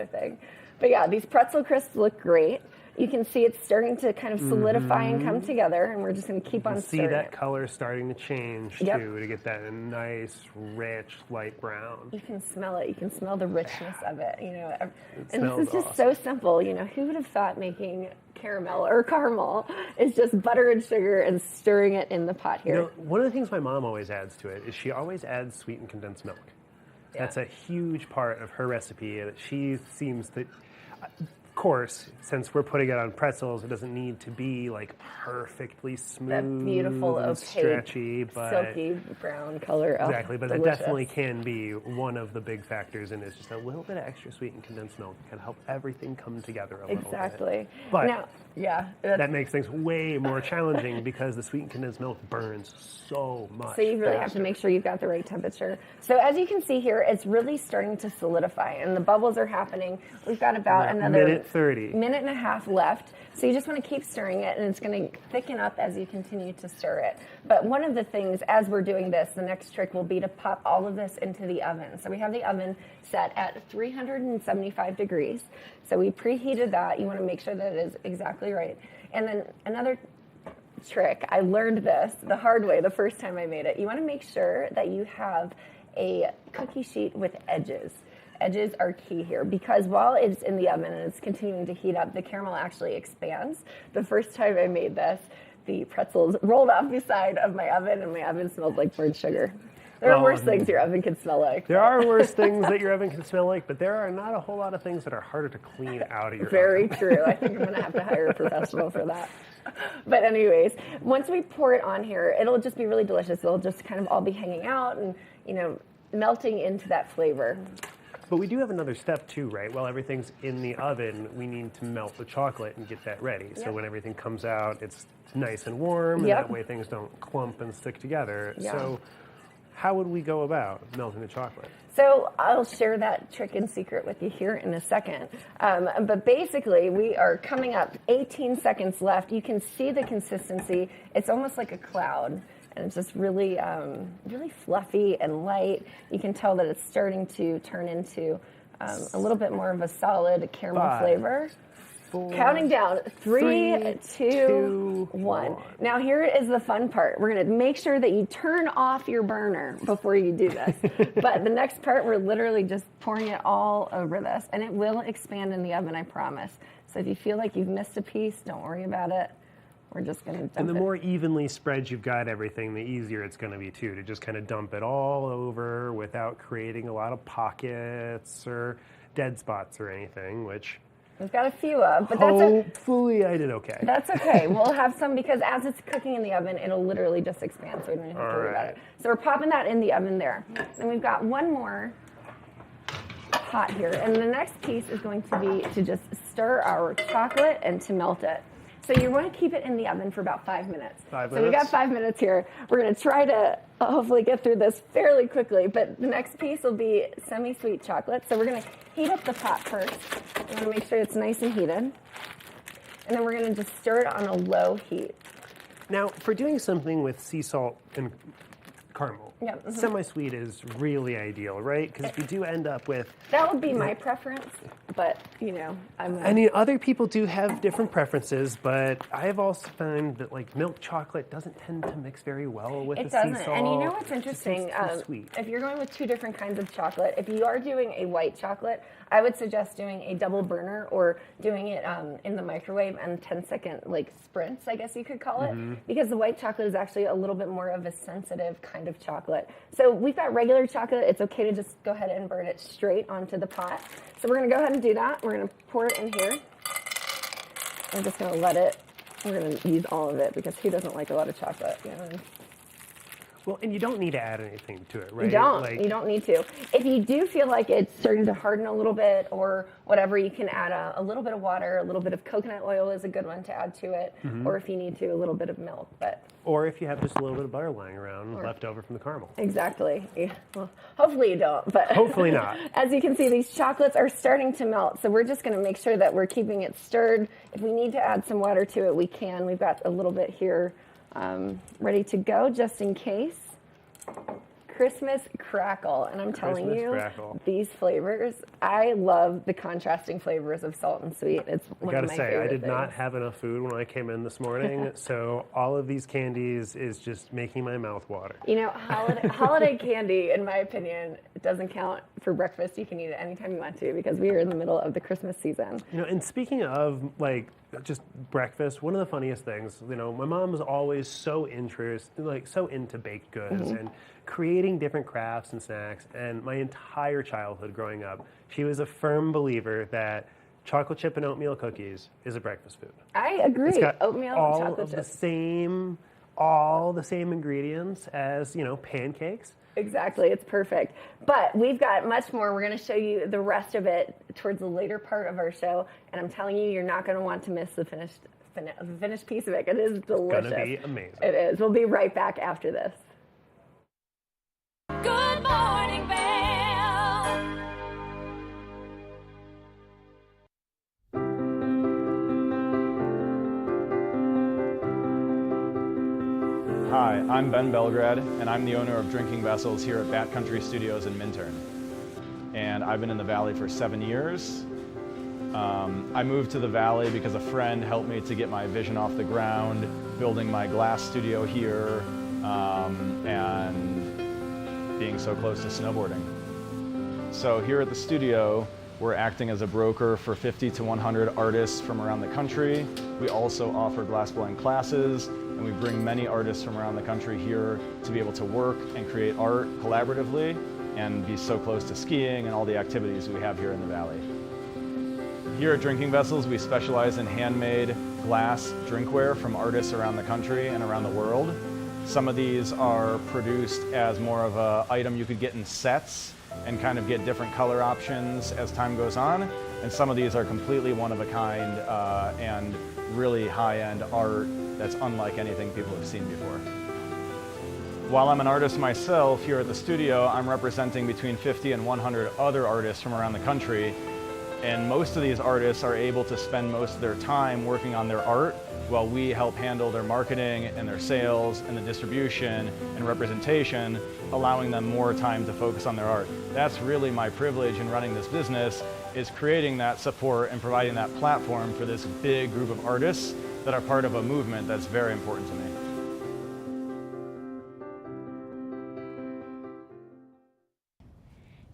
thing. But yeah, these pretzel crisps look great. You can see it's starting to kind of solidify and come together, and we're just going to keep on stirring. See that color starting to change too, to get that nice, rich, light brown. You can smell it. You can smell the richness of it. You know, and smells this is just so simple. You know, who would have thought making caramel or caramel is just butter and sugar and stirring it in the pot here? You know, one of the things my mom always adds to it is she always adds sweetened condensed milk. Yeah. That's a huge part of her recipe. That she seems to. Of course, since we're putting it on pretzels, it doesn't need to be like perfectly smooth, that beautiful, and opaque, stretchy, but silky brown color. Exactly, but delicious. it definitely can be one of the big factors in it. Is just a little bit of extra sweetened condensed milk can help everything come together a little bit. Exactly. But now, that makes things way more challenging because the sweetened condensed milk burns so much. So you really have to make sure you've got the right temperature. So as you can see here, it's really starting to solidify, and the bubbles are happening. We've got about another minute and a half left. So you just want to keep stirring it, and it's going to thicken up as you continue to stir it. But one of the things, as we're doing this, the next trick will be to pop all of this into the oven. So we have the oven set at 375 degrees. So we preheated that. You want to make sure that it is exactly right. And then another trick, I learned this the hard way the first time I made it. You want to make sure that you have a cookie sheet with edges. Edges are key here because while it's in the oven and it's continuing to heat up, the caramel actually expands. The first time I made this, the pretzels rolled off the side of my oven and my oven smelled like burnt sugar. There are worse things your oven can smell like. There are worse things that your oven can smell like, but there are not a whole lot of things that are harder to clean out of your Very oven. true. I think I'm going to have to hire a professional for that. But anyways, once we pour it on here, it'll just be really delicious. It'll just kind of all be hanging out and, you know, melting into that flavor. But we do have another step too, right? While everything's in the oven, we need to melt the chocolate and get that ready. So when everything comes out, it's nice and warm, and that way things don't clump and stick together. So how would we go about melting the chocolate? So I'll share that trick and secret with you here in a second. But basically, we are coming up 18 seconds left. You can see the consistency. It's almost like a cloud. And it's just really, really fluffy and light. You can tell that it's starting to turn into a little bit more of a solid caramel flavor. 4, Counting down, 3, 2, 1. Now here is the fun part. We're going to make sure that you turn off your burner before you do this. But the next part, we're literally just pouring it all over this. And it will expand in the oven, I promise. So if you feel like you've missed a piece, don't worry about it. We're just going to dump it. And the more evenly spread you've got everything, the easier it's going to be too, to just kind of dump it all over without creating a lot of pockets or dead spots or anything, which we've got a few of, but hopefully I did okay. That's okay. We'll have some because as it's cooking in the oven, it'll literally just expand, so we don't have to worry about it. So we're popping that in the oven there. And we've got one more pot here. And the next piece is going to be to just stir our chocolate and to melt it. So you want to keep it in the oven for about 5 minutes. 5 minutes? So we've got 5 minutes here. We're going to try to hopefully get through this fairly quickly, but the next piece will be semi-sweet chocolate. So we're going to heat up the pot first. We want to make sure it's nice and heated. And then we're going to just stir it on a low heat. Now, for doing something with sea salt and caramel, semi-sweet is really ideal, right? Because if you do end up with... That would be my preference, but I mean, other people do have different preferences, but I've also found that like milk chocolate doesn't tend to mix very well with It the sea doesn't. salt. And you know what's interesting? It tastes too sweet. If you're going with two different kinds of chocolate, if you are doing a white chocolate, I would suggest doing a double burner or doing it in the microwave and 10-second like sprints, I guess you could call it, because the white chocolate is actually a little bit more of a sensitive kind of chocolate. So we've got regular chocolate. It's okay to just go ahead and burn it straight onto the pot. So we're going to go ahead and do that. We're going to pour it in here. I'm just going to let it, we're going to use all of it because who doesn't like a lot of chocolate? Well, and you don't need to add anything to it, right? You don't. You don't need to. If you do feel like it's starting to harden a little bit or whatever, you can add a little bit of water. A little bit of coconut oil is a good one to add to it. Or if you need to, a little bit of milk. Or if you have just a little bit of butter lying around left over from the caramel. Exactly. Yeah. Well, hopefully you don't. But hopefully not. As you can see, these chocolates are starting to melt. So we're just going to make sure that we're keeping it stirred. If we need to add some water to it, we can. We've got a little bit here ready to go just in case. Christmas crackle, and I'm telling you, these flavors, I love the contrasting flavors of salt and sweet. It's one of my favorite things. I gotta say, I did not have enough food when I came in this morning, so all of these candies is just making my mouth water. Holiday candy, in my opinion, it doesn't count for breakfast. You can eat it anytime you want to because we are in the middle of the Christmas season. And speaking of just breakfast, one of the funniest things, my mom was always so into baked goods and creating different crafts and snacks. And my entire childhood growing up, she was a firm believer that chocolate chip and oatmeal cookies is a breakfast food. I agree. It's got oatmeal and chocolate chips. All the same ingredients as, pancakes. Exactly, it's perfect. But we've got much more. We're going to show you the rest of it towards the later part of our show. And I'm telling you, you're not going to want to miss the finished piece of it. It is delicious. It's going to be amazing. It is. We'll be right back after this. Good morning, Vail. Hi, I'm Ben Belgrad, and I'm the owner of Drinking Vessels here at Bat Country Studios in Minturn. And I've been in the Valley for 7 years. I moved to the Valley because a friend helped me to get my vision off the ground, building my glass studio here, and being so close to snowboarding. So here at the studio, we're acting as a broker for 50 to 100 artists from around the country. We also offer glassblowing classes, and we bring many artists from around the country here to be able to work and create art collaboratively and be so close to skiing and all the activities we have here in the Valley. Here at Drinking Vessels, we specialize in handmade glass drinkware from artists around the country and around the world. Some of these are produced as more of an item you could get in sets and kind of get different color options as time goes on. And some of these are completely one of a kind and really high-end art that's unlike anything people have seen before. While I'm an artist myself here at the studio, I'm representing between 50 and 100 other artists from around the country. And most of these artists are able to spend most of their time working on their art while we help handle their marketing and their sales and the distribution and representation, allowing them more time to focus on their art. That's really my privilege in running this business, is creating that support and providing that platform for this big group of artists that are part of a movement that's very important to me.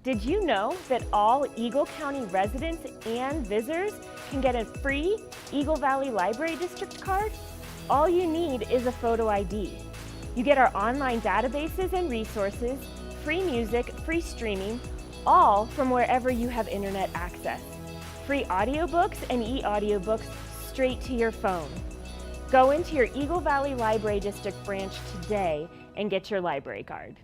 Did you know that all Eagle County residents and visitors can get a free Eagle Valley Library District card? All you need is a photo ID. You get our online databases and resources, free music, free streaming, all from wherever you have internet access. Free audiobooks and e-audiobooks straight to your phone. Go into your Eagle Valley Library District branch today and get your library card.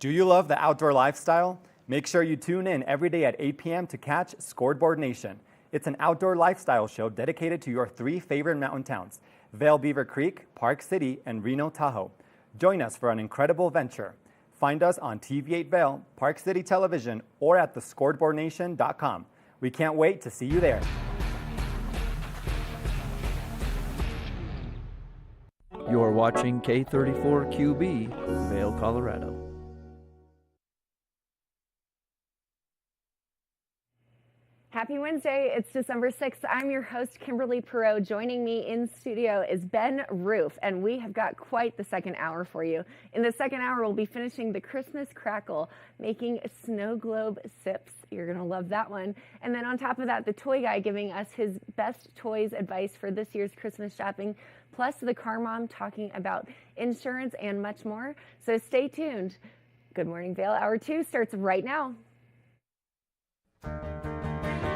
Do you love the outdoor lifestyle? Make sure you tune in every day at 8 p.m. to catch Scoreboard Nation. It's an outdoor lifestyle show dedicated to your 3 favorite mountain towns, Vail, Beaver Creek, Park City, and Reno, Tahoe. Join us for an incredible venture. Find us on TV8 Vail, Park City Television, or at thescoreboardnation.com. We can't wait to see you there. You're watching K34QB, Vail, Colorado. Happy Wednesday. It's December 6th. I'm your host, Kimberly Perot. Joining me in studio is Ben Roof, and we have got quite the second hour for you. In the second hour, we'll be finishing the Christmas crackle, making snow globe sips. You're going to love that one. And then on top of that, the toy guy giving us his best toys advice for this year's Christmas shopping, plus the car mom talking about insurance and much more. So stay tuned. Good Morning Vail, Hour 2 starts right now.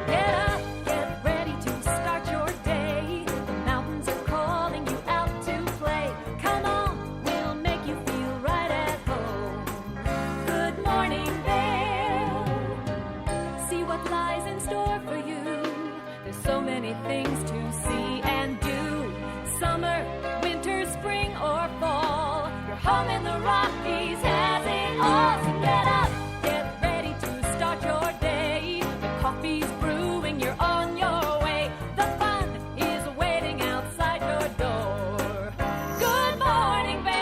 Get up, get ready to start your day. The mountains are calling you out to play. Come on, we'll make you feel right at home. Good morning, Vail. See what lies in store for you. There's so many things to see and do. Summer, winter, spring, or fall. Your home in the Rockies has it all. So get up, get ready to start your day. The coffee's brewing, you're on your way. The fun is waiting outside your door. Good morning, Vail.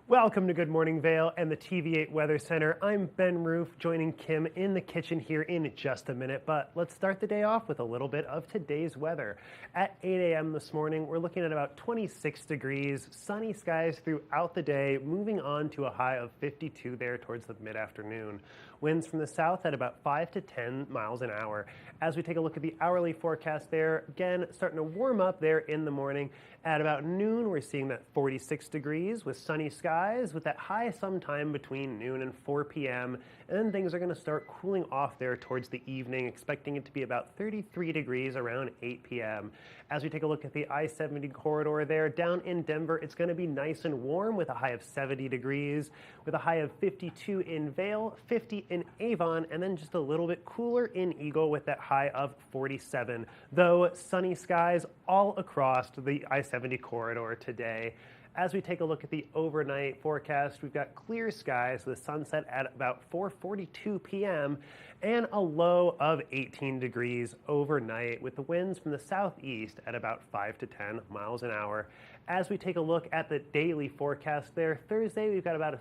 Welcome to Good Morning Vail and the TV8 Weather Center. I'm Ben Roof, joining Kim in the kitchen here in just a minute, but let's start the day off with a little bit of today's weather. At 8 a.m. this morning, we're looking at about 26 degrees, sunny skies throughout the day, moving on to a high of 52 there towards the mid-afternoon. Winds from the south at about 5 to 10 miles an hour. As we take a look at the hourly forecast there, again, starting to warm up there in the morning. At about noon, we're seeing that 46 degrees with sunny skies with that high sometime between noon and 4 p.m. And then things are going to start cooling off there towards the evening, expecting it to be about 33 degrees around 8 p.m. As we take a look at the I-70 corridor there, down in Denver, it's going to be nice and warm with a high of 70 degrees, with a high of 52 in Vail, 50 in Avon, and then just a little bit cooler in Eagle with that high of 47. Though sunny skies all across the I-70 corridor today. As we take a look at the overnight forecast, we've got clear skies with sunset at about 4:42 p.m. and a low of 18 degrees overnight with the winds from the southeast at about 5 to 10 miles an hour. As we take a look at the daily forecast there, Thursday we've got about a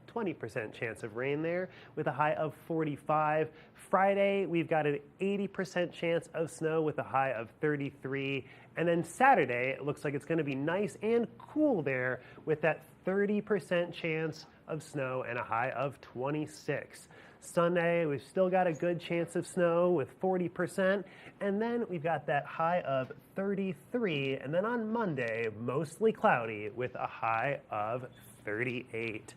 20% chance of rain there with a high of 45. Friday, we've got an 80% chance of snow with a high of 33. And then Saturday, it looks like it's going to be nice and cool there with that 30% chance of snow and a high of 26. Sunday, we've still got a good chance of snow with 40. And then we've got that high of 33. And then on Monday, mostly cloudy with a high of 38.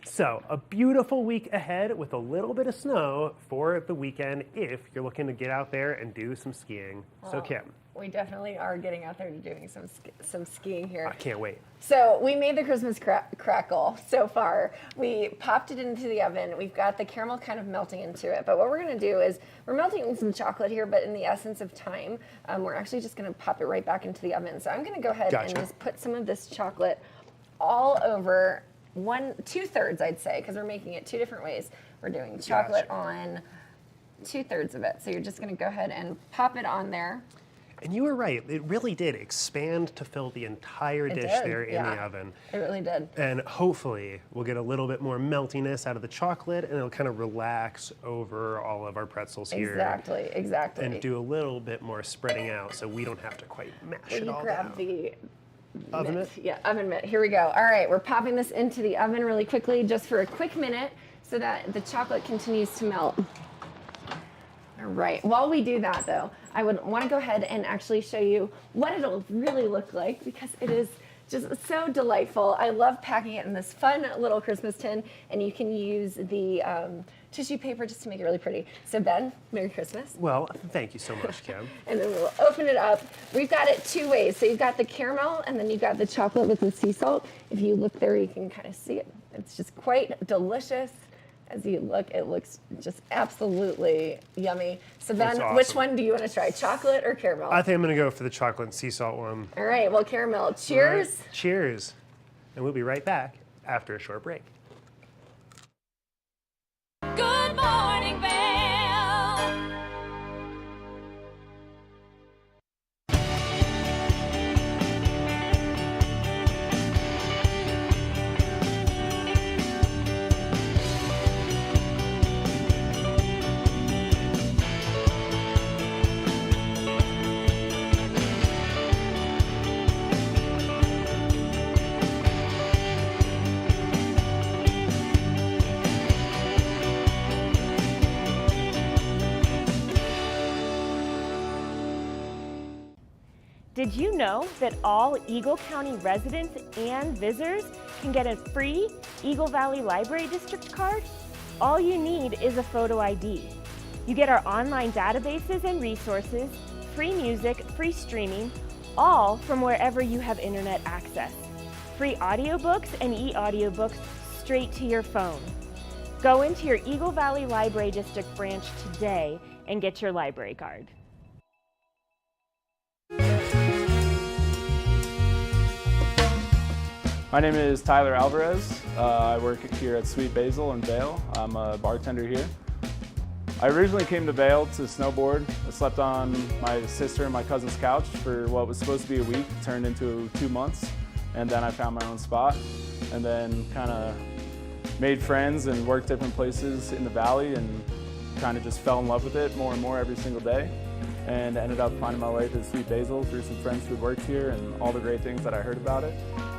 So a beautiful week ahead with a little bit of snow for the weekend if you're looking to get out there and do some skiing. So Kim. We definitely are getting out there and doing some skiing here. I can't wait. So we made the Christmas crackle so far. We popped it into the oven. We've got the caramel kind of melting into it. But what we're going to do is we're melting some chocolate here, but in the essence of time, we're actually just going to pop it right back into the oven. So I'm going to go ahead and just put some of this chocolate all over 2/3, I'd say, because we're making it two different ways. We're doing chocolate on 2/3 of it. So you're just going to go ahead and pop it on there. And you were right. It really did expand to fill the entire dish there in the oven. It really did. And hopefully we'll get a little bit more meltiness out of the chocolate and it'll kind of relax over all of our pretzels here. Exactly. And do a little bit more spreading out so we don't have to quite mash it all down. Will you grab the oven mitt? Yeah, oven mitt. Here we go. All right, we're popping this into the oven really quickly just for a quick minute so that the chocolate continues to melt. All right, while we do that though, I would want to go ahead and actually show you what it'll really look like because it is Just so delightful. I love packing it in this fun little Christmas tin, and you can use the tissue paper just to make it really pretty. So Ben, Merry Christmas. Well, thank you so much, Kim. And then we'll open it up. We've got it two ways. So you've got the caramel, and then you've got the chocolate with the sea salt. If you look there, you can kind of see it. It's just quite delicious. As you look, it looks just absolutely yummy. So Ben, Awesome. which one do you want to try, chocolate or caramel? I think I'm going to go for the chocolate and sea salt one. All right, well, caramel. Cheers. Right. Cheers. And we'll be right back after a short break. Good morning, Vail. Did you know that all Eagle County residents and visitors can get a free Eagle Valley Library District card? All you need is a photo ID. You get our online databases and resources, free music, free streaming, all from wherever you have internet access. Free audiobooks and e-audiobooks straight to your phone. Go into your Eagle Valley Library District branch today and get your library card. My name is Tyler Alvarez. I work here at Sweet Basil in Vail. I'm a bartender here. I originally came to Vail to snowboard. I slept on my sister and my cousin's couch for what was supposed to be a week, turned into 2 months, and then I found my own spot, and then kind of made friends and worked different places in the valley and kind of just fell in love with it more and more every single day, and ended up finding my way to Sweet Basil through some friends who worked here and all the great things that I heard about it.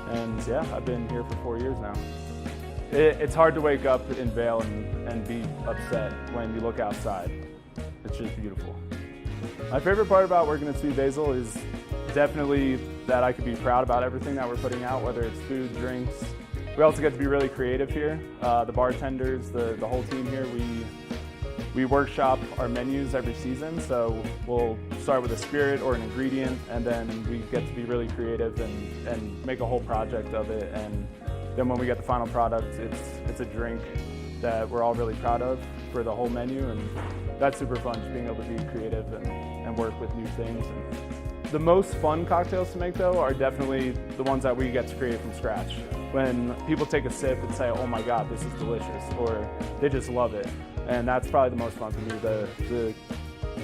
And yeah, I've been here for 4 years now. It's hard to wake up in Vail and be upset when you look outside. It's just beautiful. My favorite part about working at Sweet Basil is definitely that I could be proud about everything that we're putting out, whether it's food, drinks. We also get to be really creative here. The bartenders, the whole team here, we workshop our menus every season, so we'll start with a spirit or an ingredient, and then we get to be really creative and make a whole project of it. And then when we get the final product, it's a drink that we're all really proud of for the whole menu, and that's super fun, just being able to be creative and work with new things. And the most fun cocktails to make, though, are definitely the ones that we get to create from scratch. When people take a sip and say, oh my God, this is delicious, or they just love it. And that's probably the most fun for me,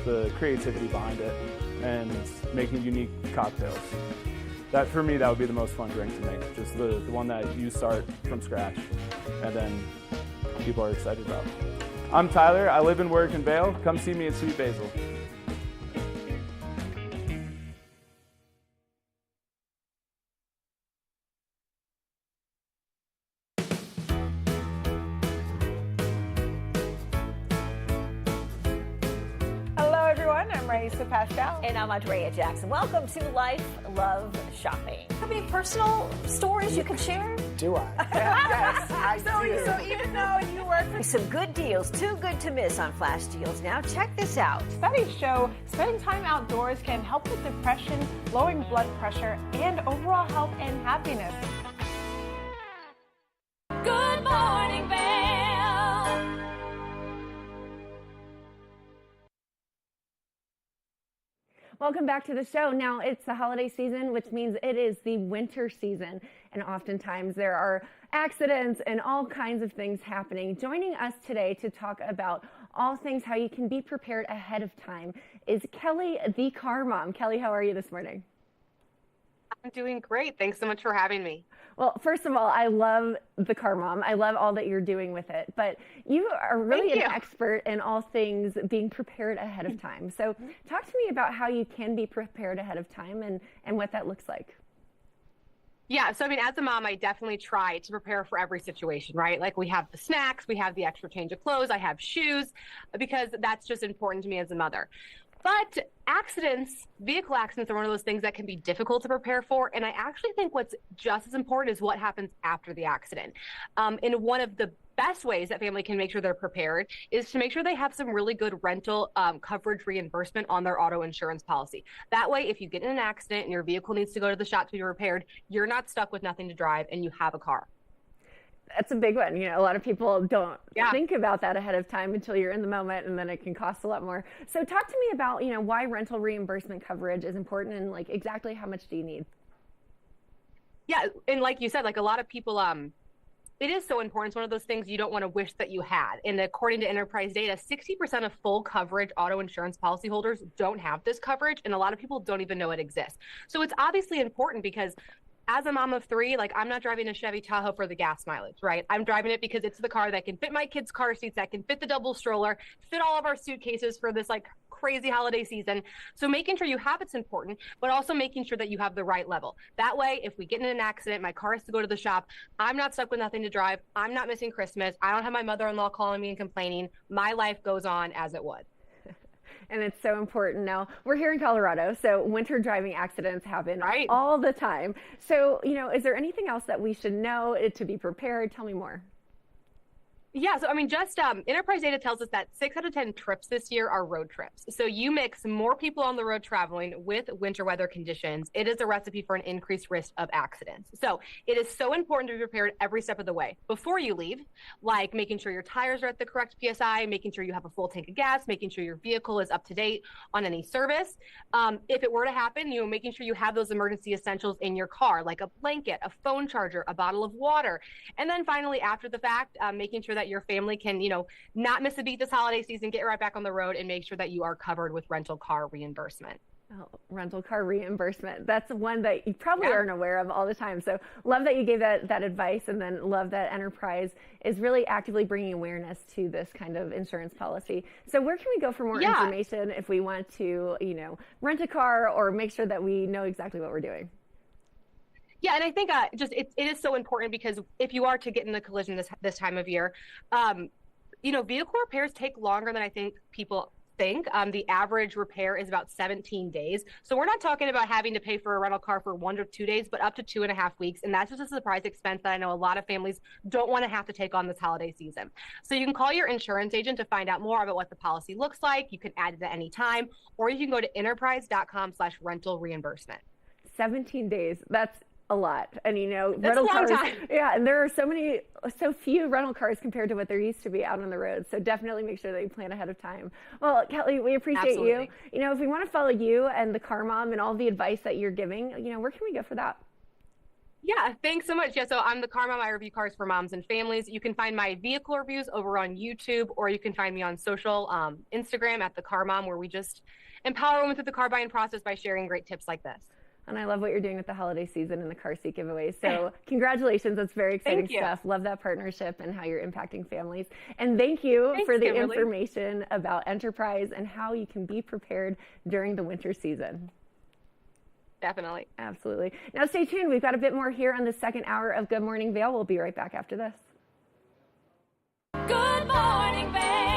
the creativity behind it and making unique cocktails. That, for me, that would be the most fun drink to make, just the one that you start from scratch and then people are excited about. I'm Tyler, I live and work in Vail. Come see me at Sweet Basil. Hello, everyone. I'm Raisa Pascal. And I'm Andrea Jackson. Welcome to Life, Love, Shopping. Could be personal stories you can share. Do I? Yes, I do. So even though you work for some good deals, too good to miss on flash deals. Now check this out. Studies show spending time outdoors can help with depression, lowering blood pressure, and overall health and happiness. Good morning, Vail. Welcome back to the show. Now it's the holiday season, which means it is the winter season. And oftentimes there are accidents and all kinds of things happening. Joining us today to talk about all things how you can be prepared ahead of time is Kelly, the car mom. Kelly, how are you this morning? I'm doing great. Thanks so much for having me. Well, first of all, I love the car mom. I love all that you're doing with it. But you are really an expert in all things being prepared ahead of time. So talk to me about how you can be prepared ahead of time and what that looks like. Yeah, so I mean, as a mom, I definitely try to prepare for every situation, right? Like we have the snacks, we have the extra change of clothes, I have shoes, because that's just important to me as a mother. But accidents, vehicle accidents are one of those things that can be difficult to prepare for. And I actually think what's just as important is what happens after the accident. And one of the best ways that family can make sure they're prepared is to make sure they have some really good rental coverage reimbursement on their auto insurance policy. That way, if you get in an accident and your vehicle needs to go to the shop to be repaired, you're not stuck with nothing to drive and you have a car. That's a big one. You know, a lot of people don't think about that ahead of time until you're in the moment, and then it can cost a lot more. So talk to me about, you know, why rental reimbursement coverage is important and like exactly how much do you need? Yeah, and like you said, like a lot of people, it is so important. It's one of those things you don't want to wish that you had. And according to enterprise data, 60% of full coverage auto insurance policyholders don't have this coverage, and a lot of people don't even know it exists. So it's obviously important because as a mom of three, like I'm not driving a Chevy Tahoe for the gas mileage, right? I'm driving it because it's the car that can fit my kids' car seats, that can fit the double stroller, fit all of our suitcases for this like crazy holiday season. So making sure you have it's important, but also making sure that you have the right level. That way, if we get in an accident, my car has to go to the shop, I'm not stuck with nothing to drive, I'm not missing Christmas, I don't have my mother-in-law calling me and complaining, my life goes on as it would. And it's so important. Now, we're here in Colorado, so winter driving accidents happen all the time. So, you know, is there anything else that we should know to be prepared? Tell me more. Yeah, so I mean, just enterprise data tells us that 6 out of 10 trips this year are road trips. So you mix more people on the road traveling with winter weather conditions, it is a recipe for an increased risk of accidents. So it is so important to be prepared every step of the way before you leave, like making sure your tires are at the correct PSI, making sure you have a full tank of gas, making sure your vehicle is up to date on any service. If it were to happen, you know, making sure you have those emergency essentials in your car, like a blanket, a phone charger, a bottle of water. And then finally, after the fact, making sure that your family can, you know, not miss a beat this holiday season, get right back on the road and make sure that you are covered with rental car reimbursement. Oh, rental car reimbursement. That's one that you probably aren't aware of all the time. So love that you gave that advice, and then love that Enterprise is really actively bringing awareness to this kind of insurance policy. So where can we go for more information if we want to, you know, rent a car or make sure that we know exactly what we're doing? Yeah, and I think it is so important because if you are to get in the collision this time of year, you know, vehicle repairs take longer than I think people think. The average repair is about 17 days. So we're not talking about having to pay for a rental car for 1 to 2 days, but up to 2.5 weeks. And that's just a surprise expense that I know a lot of families don't want to have to take on this holiday season. So you can call your insurance agent to find out more about what the policy looks like. You can add it at any time, or you can go to enterprise.com/rental reimbursement. 17 days. That's a lot. And you know, That's rental a long cars, time. yeah, and there are so few rental cars compared to what there used to be out on the road. So definitely make sure that you plan ahead of time. Well, Kelly, we appreciate you. You know, if we want to follow you and the Car Mom and all the advice that you're giving, you know, where can we go for that? Yeah, thanks so much. Yeah, so I'm the Car Mom. I review cars for moms and families. You can find my vehicle reviews over on YouTube, or you can find me on social, Instagram at the Car Mom, where we just empower women through the car buying process by sharing great tips like this. And I love what you're doing with the holiday season and the car seat giveaways. So congratulations. That's very exciting stuff. Love that partnership and how you're impacting families. And thank you for the information about Enterprise and how you can be prepared during the winter season. Definitely. Absolutely. Now stay tuned. We've got a bit more here on the second hour of Good Morning Vail. We'll be right back after this. Good morning, Vail.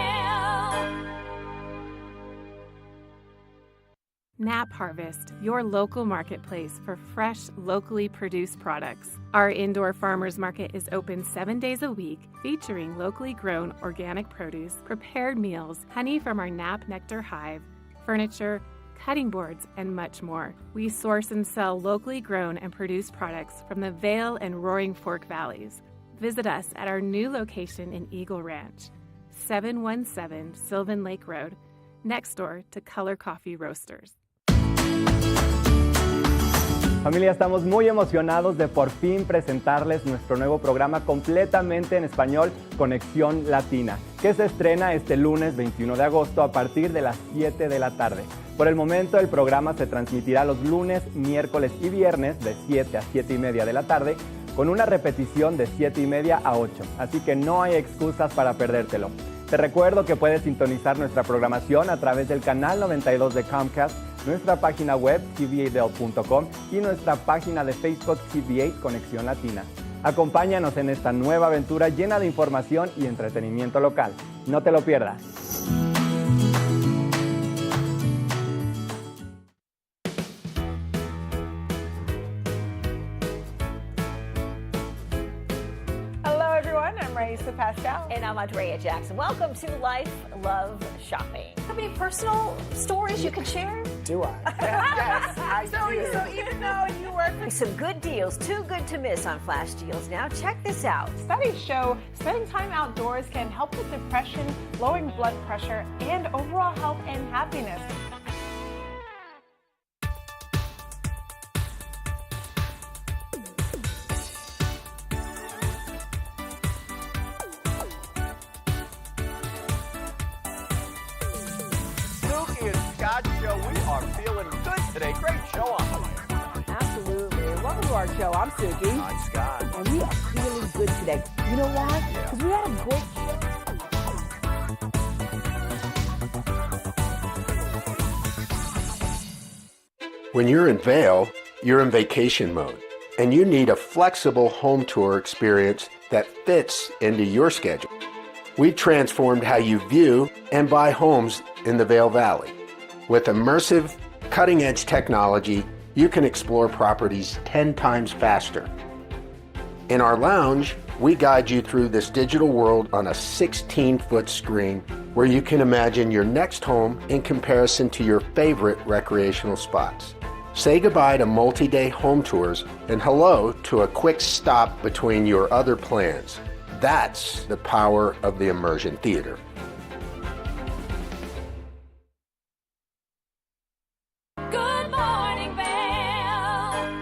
Nap Harvest, your local marketplace for fresh, locally produced products. Our indoor farmers market is open 7 days a week, featuring locally grown organic produce, prepared meals, honey from our Nap Nectar hive, furniture, cutting boards, and much more. We source and sell locally grown and produced products from the Vail and Roaring Fork Valleys. Visit us at our new location in Eagle Ranch, 717 Sylvan Lake Road, next door to Color Coffee Roasters. Familia, estamos muy emocionados de por fin presentarles nuestro nuevo programa completamente en español, Conexión Latina, que se estrena este lunes 21 de agosto a partir de las 7 de la tarde. Por el momento, el programa se transmitirá los lunes, miércoles y viernes de 7 a 7 y media de la tarde, con una repetición de 7 y media a 8, así que no hay excusas para perdértelo. Te recuerdo que puedes sintonizar nuestra programación a través del canal 92 de Comcast, nuestra página web tv8vail.com y nuestra página de Facebook TV8 Conexión Latina. Acompáñanos en esta nueva aventura llena de información y entretenimiento local. No te lo pierdas. I'm Andrea Jackson. Welcome to Life, Love, Shopping. Have any personal stories you can share? Do I? Yes, I do. So even though you work with some good deals, too good to miss on flash deals. Now check this out. Studies show spending time outdoors can help with depression, lowering blood pressure, and overall health and happiness. Suki and Scott show. We are feeling good today. Great show on the way. Absolutely. Welcome to our show. I'm Suki. I'm Scott. And we are feeling good today. You know why? Because we had a great show. When you're in Vail, you're in vacation mode, and you need a flexible home tour experience that fits into your schedule. We've transformed how you view and buy homes in the Vail Valley. With immersive, cutting-edge technology, you can explore properties 10 times faster. In our lounge, we guide you through this digital world on a 16-foot screen where you can imagine your next home in comparison to your favorite recreational spots. Say goodbye to multi-day home tours and hello to a quick stop between your other plans. That's the power of the immersion theater. Good morning, Vail.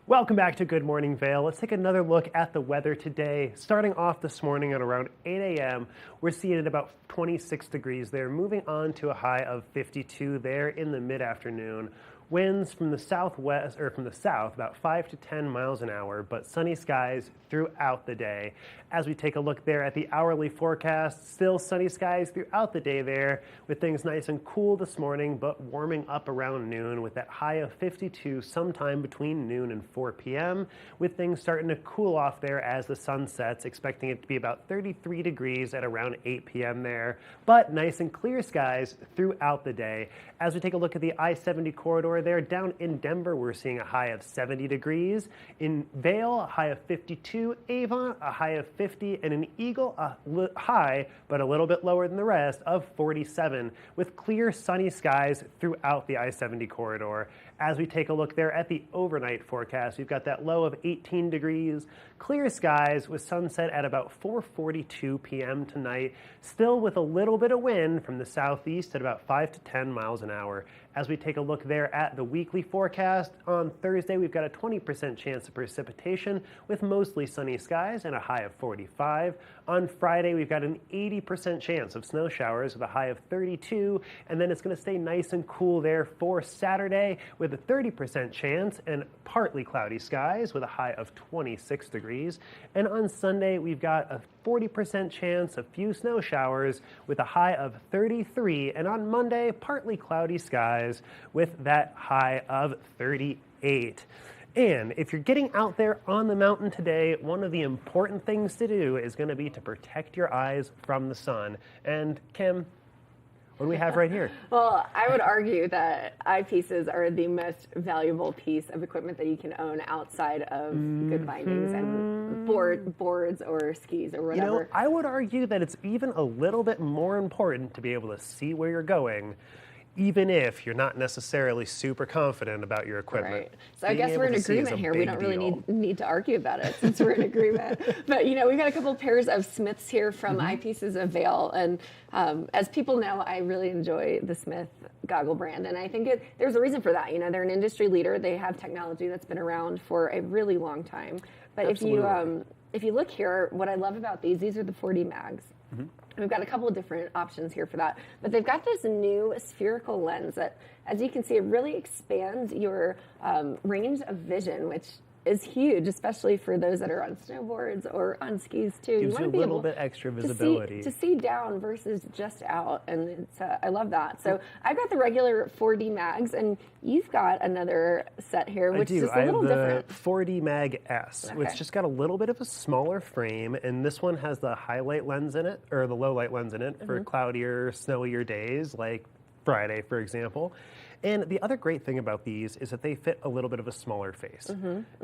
Welcome back to Good Morning Vail. Let's take another look at the weather today. Starting off this morning at around 8 a.m., we're seeing it about 26 degrees there, moving on to a high of 52 there in the mid-afternoon. Winds from the southwest, or from the south, about 5 to 10 miles an hour, but sunny skies throughout the day. As we take a look there at the hourly forecast, still sunny skies throughout the day there, with things nice and cool this morning, but warming up around noon with that high of 52 sometime between noon and 4 p.m., with things starting to cool off there as the sun sets, expecting it to be about 33 degrees at around 8 p.m. there, but nice and clear skies throughout the day. As we take a look at the I-70 corridor there, down in Denver, we're seeing a high of 70 degrees. In Vail, a high of 52. Avon, a high of 50. And in Eagle, a high, but a little bit lower than the rest, of 47, with clear sunny skies throughout the I-70 corridor. As we take a look there at the overnight forecast, we've got that low of 18 degrees, clear skies with sunset at about 4:42 p.m. tonight, still with a little bit of wind from the southeast at about 5 to 10 miles an hour. As we take a look there at the weekly forecast, on Thursday we've got a 20% chance of precipitation with mostly sunny skies and a high of 45. On Friday we've got an 80% chance of snow showers with a high of 32, and then it's going to stay nice and cool there for Saturday with a 30% chance and partly cloudy skies with a high of 26 degrees. And on Sunday we've got a 40% chance of few snow showers with a high of 33, and on Monday partly cloudy skies with that high of 38. And if you're getting out there on the mountain today, one of the important things to do is going to be to protect your eyes from the sun. And Kim, what do we have right here? Well, I would argue that eyepieces are the most valuable piece of equipment that you can own outside of good bindings and boards or skis or whatever. You know, I would argue that it's even a little bit more important to be able to see where you're going, even if you're not necessarily super confident about your equipment. Right. So I guess we're in agreement here. We don't really need to argue about it since we're in agreement. But, you know, we've got a couple of pairs of Smiths here from Eyepieces of Vail. And as people know, I really enjoy the Smith goggle brand. And I think there's a reason for that. You know, they're an industry leader. They have technology that's been around for a really long time. But if you look here, what I love about these are the 4D mags. We've got a couple of different options here for that. But they've got this new spherical lens that, as you can see, it really expands your range of vision, which is huge, especially for those that are on snowboards or on skis too. Gives you a little bit extra visibility. To see down versus just out, and it's, I love that. So I've got the regular 4D mags, and you've got another set here, which is just a little different. I have the 4D Mag S, which just got a little bit of a smaller frame, and this one has the highlight lens in it, or the low light lens in it, for cloudier, snowier days, like Friday, for example. And the other great thing about these is that they fit a little bit of a smaller face.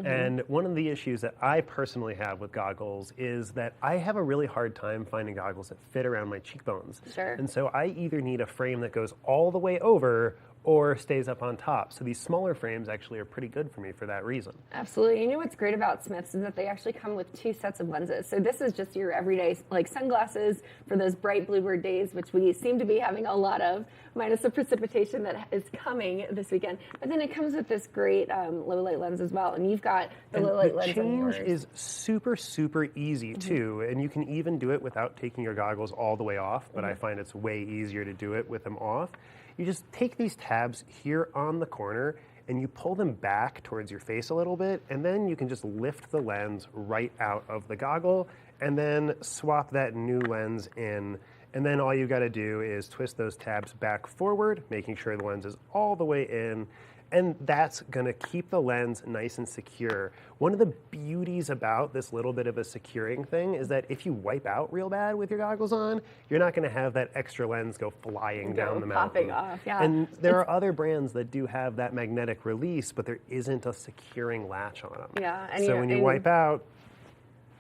And one of the issues that I personally have with goggles is that I have a really hard time finding goggles that fit around my cheekbones. Sure. And so I either need a frame that goes all the way over or stays up on top. So these smaller frames actually are pretty good for me for that reason. Absolutely. You know what's great about Smiths is that they actually come with 2 sets of lenses. So this is just your everyday like sunglasses for those bright bluebird days, which we seem to be having a lot of, minus the precipitation that is coming this weekend. But then it comes with this great low light lens as well. And you've got the low light lens on yours. The change is super, super easy too. And you can even do it without taking your goggles all the way off, but I find it's way easier to do it with them off. You just take these tabs here on the corner and you pull them back towards your face a little bit, and then you can just lift the lens right out of the goggle and then swap that new lens in. And then all you got to do is twist those tabs back forward, making sure the lens is all the way in. And that's going to keep the lens nice and secure. One of the beauties about this little bit of a securing thing is that if you wipe out real bad with your goggles on, you're not going to have that extra lens go flying down the mountain. Popping off, yeah. And there are other brands that do have that magnetic release, but there isn't a securing latch on them. Yeah. And so when you wipe out,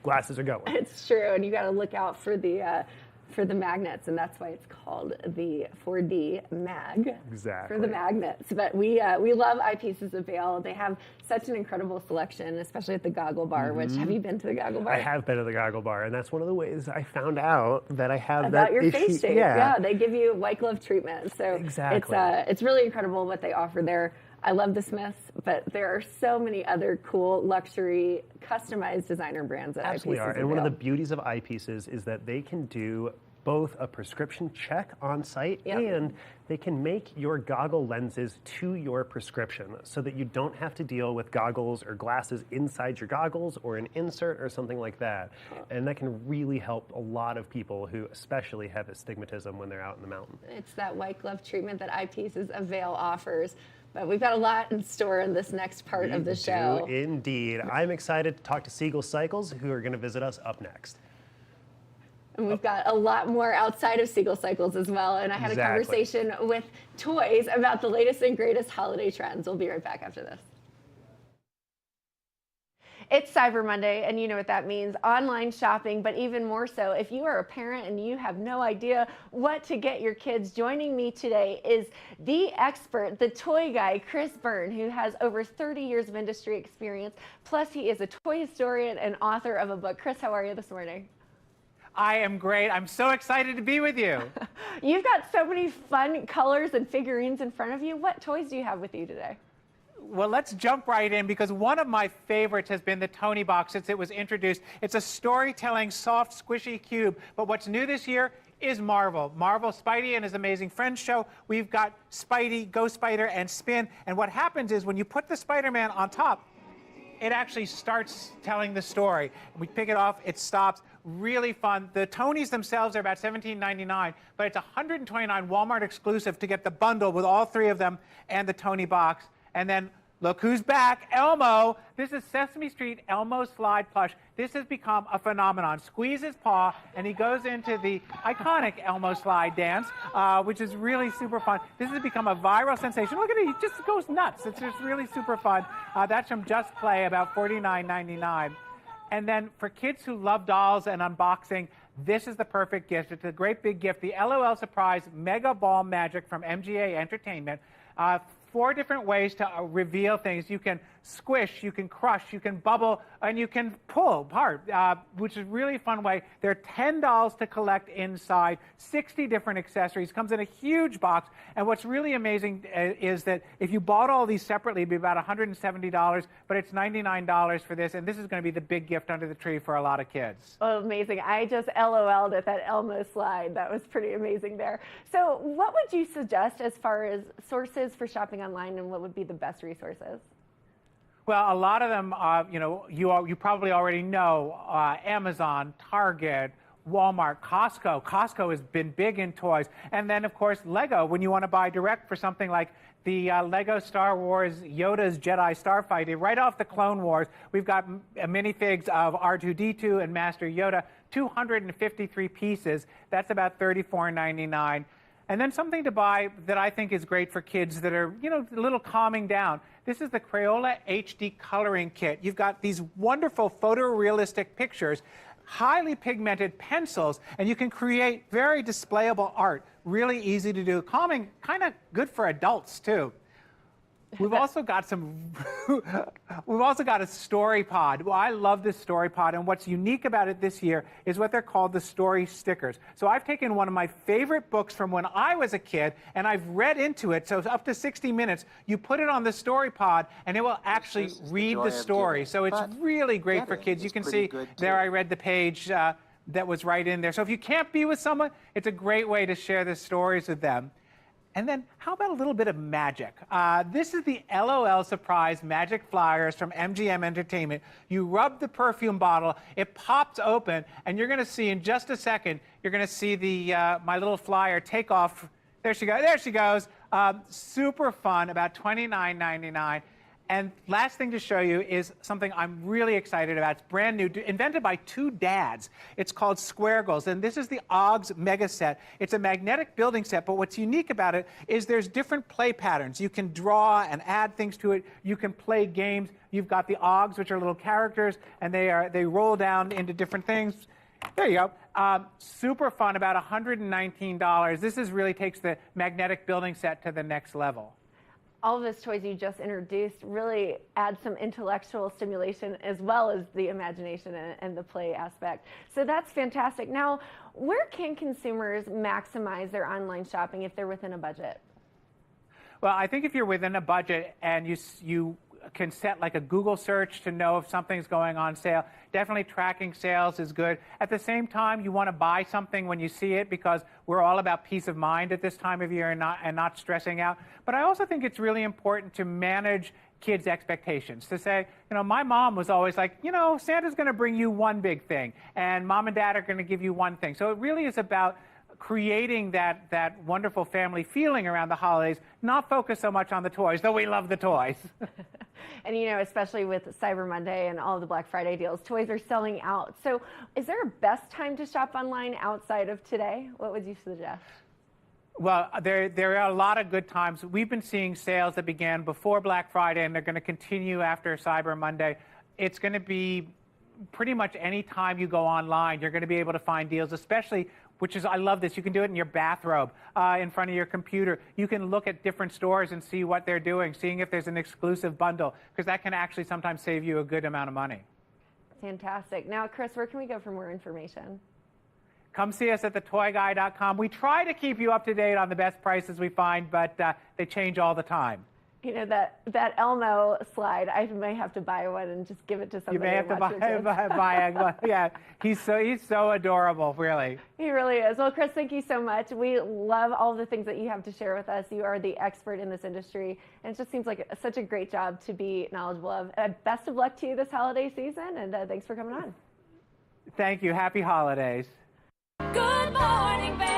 glasses are going. It's true, and you got to look out for the magnets, and that's why it's called the 4D mag. Exactly. For the magnets. But we love eyepieces of Vail. They have such an incredible selection, especially at the Goggle Bar. Which, have you been to the Goggle Bar? I have been to the Goggle Bar, and that's one of the ways I found out that I have About that your issue. face shape. Yeah, they give you white glove treatment. So Exactly. it's really incredible what they offer there. I love the Smiths, but there are so many other cool luxury customized designer brands at Absolutely Eyepieces are. of And one of the Vail. beauties of eyepieces is that they can do both a prescription check on site and they can make your goggle lenses to your prescription so that you don't have to deal with goggles or glasses inside your goggles or an insert or something like that. And that can really help a lot of people who especially have astigmatism when they're out in the mountain. It's that white glove treatment that Eyepieces of Vail offers. But we've got a lot in store in this next part of the show. Indeed. I'm excited to talk to Siegel Cycles, who are going to visit us up next. And we've got a lot more outside of Siegel Cycles as well. And I had a conversation with Toys about the latest and greatest holiday trends. We'll be right back after this. It's Cyber Monday, and you know what that means, online shopping, but even more so if you are a parent and you have no idea what to get your kids. Joining me today is the expert, the toy guy, Chris Byrne, who has over 30 years of industry experience. Plus, he is a toy historian and author of a book. Chris, how are you this morning? I am great. I'm so excited to be with you. You've got so many fun colors and figurines in front of you. What toys do you have with you today? Well, let's jump right in because one of my favorites has been the Tony box since it was introduced. It's a storytelling, soft, squishy cube. But what's new this year is Marvel. Marvel, Spidey and his Amazing Friends show. We've got Spidey, Ghost Spider, and Spin. And what happens is when you put the Spider-Man on top, it actually starts telling the story. We pick it off, it stops. Really fun. The Tonys themselves are about $17.99, but it's $129 Walmart exclusive to get the bundle with all 3 of them and the Tony box. And then look who's back, Elmo. This is Sesame Street Elmo Slide Plush. This has become a phenomenon. Squeeze his paw, and he goes into the iconic Elmo Slide dance, which is really super fun. This has become a viral sensation. Look at it, he just goes nuts. It's just really super fun. That's from Just Play, about $49.99. And then for kids who love dolls and unboxing, this is the perfect gift. It's a great big gift. The LOL Surprise Mega Ball Magic from MGA Entertainment. 4 different ways to reveal things. You can squish, you can crush, you can bubble, and you can pull apart, which is a really fun way. There are 10 dolls to collect inside, 60 different accessories. Comes in a huge box. And what's really amazing is that if you bought all these separately, it'd be about $170, but it's $99 for this. And this is going to be the big gift under the tree for a lot of kids. Oh, amazing. I just LOL'd at that Elmo slide. That was pretty amazing there. So what would you suggest as far as sources for shopping online, and what would be the best resources? Well, a lot of them, you probably already know Amazon, Target, Walmart, Costco. Costco has been big in toys. And then, of course, Lego, when you want to buy direct for something like the Lego Star Wars Yoda's Jedi Starfighter, right off the Clone Wars. We've got minifigs of R2-D2 and Master Yoda, 253 pieces. That's about $34.99. And then something to buy that I think is great for kids that are, a little calming down. This is the Crayola HD Coloring Kit. You've got these wonderful photorealistic pictures, highly pigmented pencils, and you can create very displayable art. Really easy to do. Calming, kind of good for adults, too. We've also got a story pod. Well, I love this story pod, and what's unique about it this year is what they're called the story stickers. So I've taken one of my favorite books from when I was a kid, and I've read into it. So it's up to 60 minutes. You put it on the story pod, and it will actually read the story. So it's really great for kids. You can see there I read the page that was right in there. So if you can't be with someone, it's a great way to share the stories with them. And then how about a little bit of magic? This is the LOL Surprise Magic Flyers from MGM Entertainment. You rub the perfume bottle, it pops open, and you're going to see in just a second, you're going to see the my little flyer take off. There she goes. There she goes. Super fun, about $29.99. And last thing to show you is something I'm really excited about. It's brand new, invented by two dads. It's called Squaregles, and this is the OGS Mega Set. It's a magnetic building set, but what's unique about it is there's different play patterns. You can draw and add things to it. You can play games. You've got the OGS, which are little characters, and they roll down into different things. There you go. Super fun, about $119. This really takes the magnetic building set to the next level. All of those toys you just introduced really add some intellectual stimulation as well as the imagination and the play aspect. So that's fantastic. Now, where can consumers maximize their online shopping if they're within a budget? Well, I think if you're within a budget and you can set like a Google search to know if something's going on sale. Definitely tracking sales is good. At the same time, you want to buy something when you see it because we're all about peace of mind at this time of year and not stressing out. But I also think it's really important to manage kids' expectations. To say, my mom was always like, Santa's going to bring you one big thing and mom and dad are going to give you one thing. So it really is about creating that wonderful family feeling around the holidays, not focus so much on the toys, though we love the toys. And especially with Cyber Monday and all the Black Friday deals, toys are selling out. So is there a best time to shop online outside of today? What would you suggest? Well, there are a lot of good times. We've been seeing sales that began before Black Friday, and they're going to continue after Cyber Monday. It's going to be pretty much any time you go online, you're going to be able to find deals, especially I love this. You can do it in your bathrobe, in front of your computer. You can look at different stores and see what they're doing, seeing if there's an exclusive bundle, because that can actually sometimes save you a good amount of money. Fantastic. Now, Chris, where can we go for more information? Come see us at thetoyguy.com. We try to keep you up to date on the best prices we find, but they change all the time. That Elmo slide, I may have to buy one and just give it to somebody. You may have to buy one. Yeah, he's so adorable, really. He really is. Well, Chris, thank you so much. We love all the things that you have to share with us. You are the expert in this industry, and it just seems like such a great job to be knowledgeable of. Best of luck to you this holiday season, and thanks for coming on. Thank you. Happy holidays. Good morning, Vail.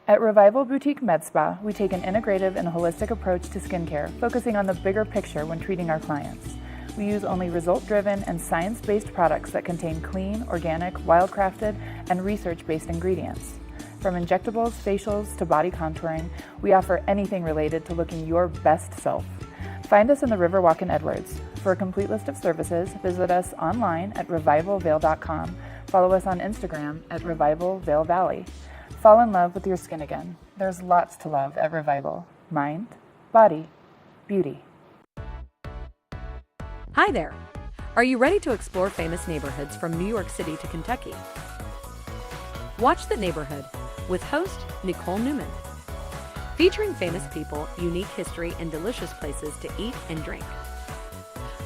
At Revival Boutique Med Spa, we take an integrative and holistic approach to skincare, focusing on the bigger picture when treating our clients. We use only result-driven and science-based products that contain clean, organic, wildcrafted, and research-based ingredients. From injectables, facials, to body contouring, we offer anything related to looking your best self. Find us in the Riverwalk in Edwards. For a complete list of services, visit us online at revivalvail.com. Follow us on Instagram at Revival Vail Valley. Fall in love with your skin again. There's lots to love at Revival. Mind, body, beauty. Hi there. Are you ready to explore famous neighborhoods from New York City to Kentucky? Watch The Neighborhood with host Nicole Newman. Featuring famous people, unique history, and delicious places to eat and drink.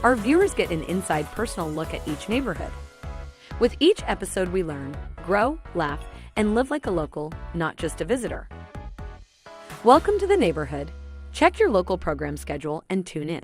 Our viewers get an inside personal look at each neighborhood. With each episode, we learn, grow, laugh, and live like a local, not just a visitor. Welcome to the neighborhood. Check your local program schedule and tune in.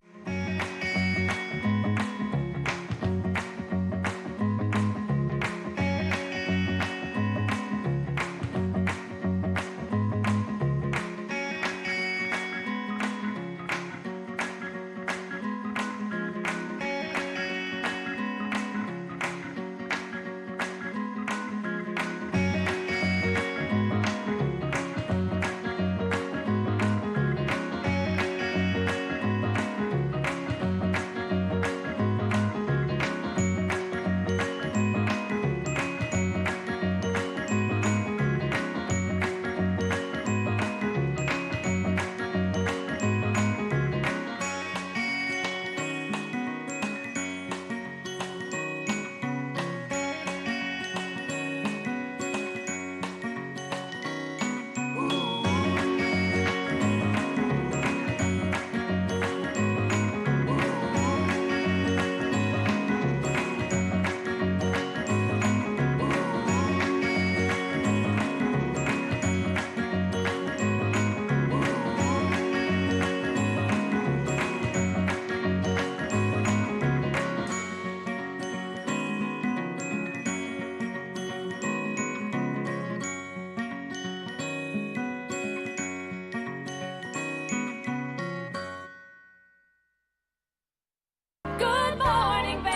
Good morning, Vail.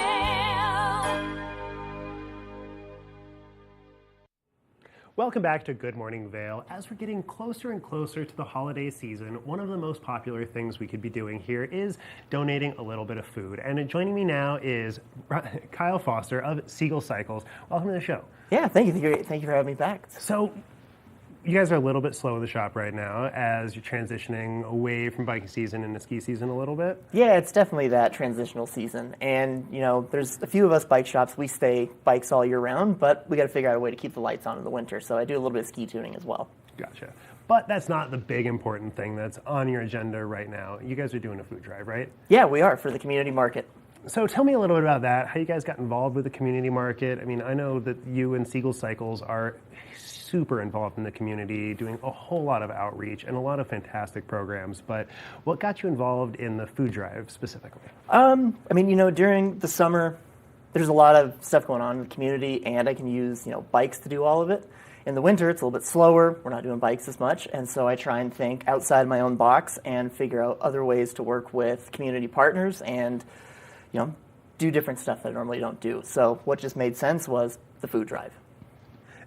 Welcome back to Good Morning Vail. As we're getting closer and closer to the holiday season, one of the most popular things we could be doing here is donating a little bit of food. And joining me now is Kyle Foster of Siegel Cycles. Welcome to the show. Yeah, thank you. Thank you for having me back. So, you guys are a little bit slow in the shop right now as you're transitioning away from biking season into ski season a little bit. Yeah, it's definitely that transitional season. And, you know, there's a few of us bike shops, we stay bikes all year round, but we got to figure out a way to keep the lights on in the winter. So I do a little bit of ski tuning as well. Gotcha. But that's not the big important thing that's on your agenda right now. You guys are doing a food drive, right? Yeah, we are, for the community market. So tell me a little bit about that, how you guys got involved with the community market. I mean, I know that you and Siegel Cycles are super involved in the community, doing a whole lot of outreach and a lot of fantastic programs, but what got you involved in the food drive specifically? I mean, you know, during the summer, there's a lot of stuff going on in the community, and I can use, you know, bikes to do all of it. In the winter, it's a little bit slower. We're not doing bikes as much, and so I try and think outside my own box and figure out other ways to work with community partners and, you know, do different stuff that I normally don't do. So what just made sense was the food drive.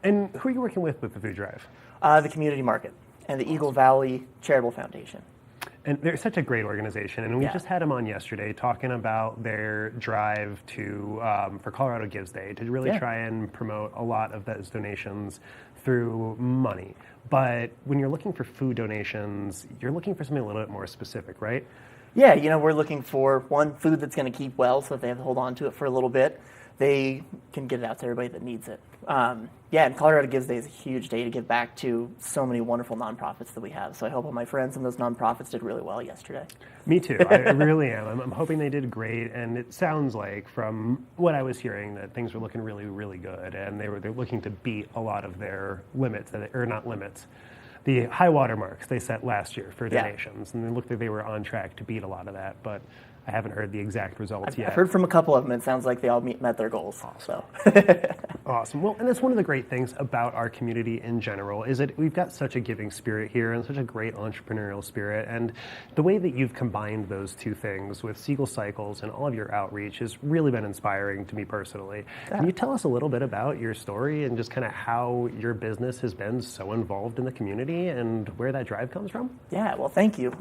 And who are you working with the food drive? The community market and the Eagle Valley Charitable Foundation. And they're such a great organization, and we just had them on yesterday talking about their drive to for Colorado Gives Day to really try and promote a lot of those donations through money. But when you're looking for food donations, you're looking for something a little bit more specific, right? Yeah, you know, we're looking for one, food that's going to keep well, so if they have to hold on to it for a little bit, they can get it out to everybody that needs it. Yeah, and Colorado Gives Day is a huge day to give back to so many wonderful nonprofits that we have. So I hope all my friends and those nonprofits did really well yesterday. Me too. I really am. I'm hoping they did great, and it sounds like from what I was hearing that things were looking really, really good, and they're looking to beat a lot of their limits, or not limits, the high water marks they set last year for donations, and it looked like they were on track to beat a lot of that, but I haven't heard the exact results yet. I've heard from a couple of them. It sounds like they all met their goals. Awesome. Awesome. Well, and that's one of the great things about our community in general is that we've got such a giving spirit here and such a great entrepreneurial spirit. And the way that you've combined those two things with Siegel Cycles and all of your outreach has really been inspiring to me personally. Can you tell us a little bit about your story and just kind of how your business has been so involved in the community and where that drive comes from? Yeah, well, thank you.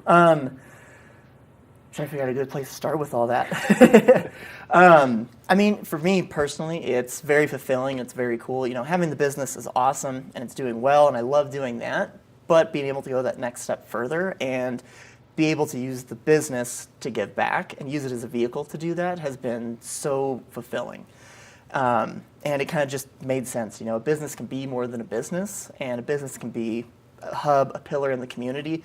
Trying to figure out a good place to start with all that. I mean, for me personally, it's very fulfilling. It's very cool. You know, having the business is awesome and it's doing well, and I love doing that. But being able to go that next step further and be able to use the business to give back and use it as a vehicle to do that has been so fulfilling. And it kind of just made sense. You know, a business can be more than a business, and a business can be a hub, a pillar in the community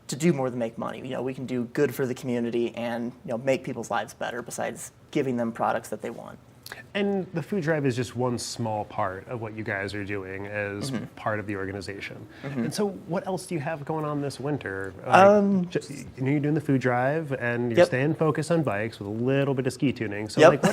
to do more than make money. You know, we can do good for the community and, you know, make people's lives better besides giving them products that they want. And the food drive is just one small part of what you guys are doing as part of the organization. And so what else do you have going on this winter? You're doing the food drive and you're staying focused on bikes with a little bit of ski tuning. So like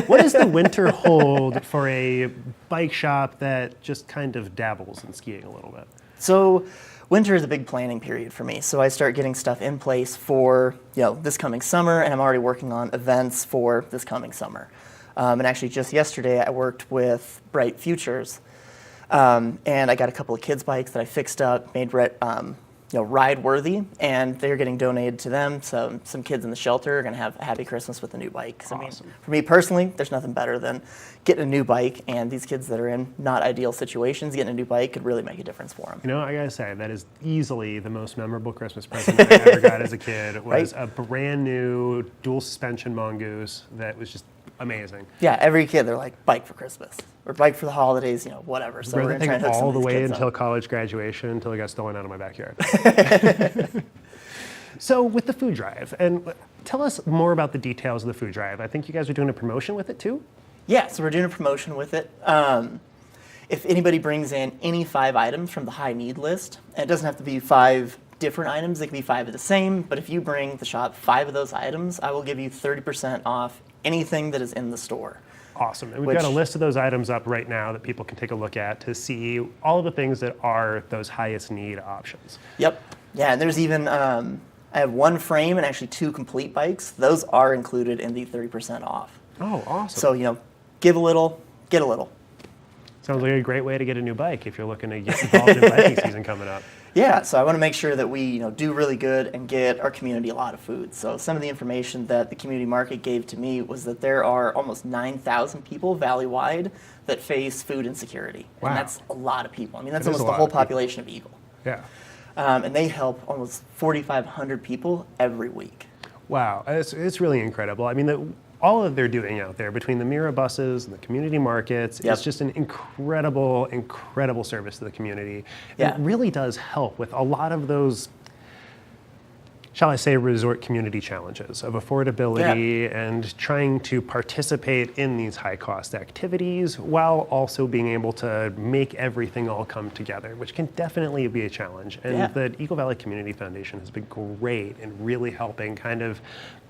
what does the winter hold for a bike shop that just kind of dabbles in skiing a little bit? So winter is a big planning period for me. So I start getting stuff in place for this coming summer, and I'm already working on events for this coming summer. And actually just yesterday I worked with Bright Futures, and I got a couple of kids' bikes that I fixed up, made ride worthy, and they're getting donated to them. So some kids in the shelter are going to have a happy Christmas with a new bike. 'Cause, I mean, for me personally, there's nothing better than getting a new bike, and these kids that are in not ideal situations, getting a new bike could really make a difference for them. You know, I gotta say, that is easily the most memorable Christmas present I ever got as a kid. Was a brand new dual suspension Mongoose that was just amazing. Yeah, every kid, they're like, bike for Christmas, or bike for the holidays, whatever. So we're going to try and hook some all of the these way kids until up. college graduation, until it got stolen out of my backyard. So with the food drive, and tell us more about the details of the food drive. I think you guys are doing a promotion with it too? Yeah, so we're doing a promotion with it. If anybody brings in any 5 items from the high need list, and it doesn't have to be 5 different items, it can be 5 of the same, but if you bring the shop 5 of those items, I will give you 30% off anything that is in the store. Awesome. And we've got a list of those items up right now that people can take a look at to see all of the things that are those highest need options. Yep. Yeah, and there's even, I have 1 frame and actually 2 complete bikes. Those are included in the 30% off. Oh, awesome. So, give a little, get a little. Sounds like a great way to get a new bike if you're looking to get involved in biking season coming up. Yeah, so I want to make sure that we do really good and get our community a lot of food. So some of the information that the community market gave to me was that there are almost 9,000 people valley-wide that face food insecurity. Wow. And that's a lot of people. I mean, that's That is almost a the whole lot of people. population of Eagle. Yeah. And they help almost 4,500 people every week. Wow, it's really incredible. I mean, all that they're doing out there between the Mira buses and the community markets is just an incredible, incredible service to the community. And it really does help with a lot of those, shall I say, resort community challenges of affordability and trying to participate in these high cost activities while also being able to make everything all come together, which can definitely be a challenge. And the Eagle Valley Community Foundation has been great in really helping kind of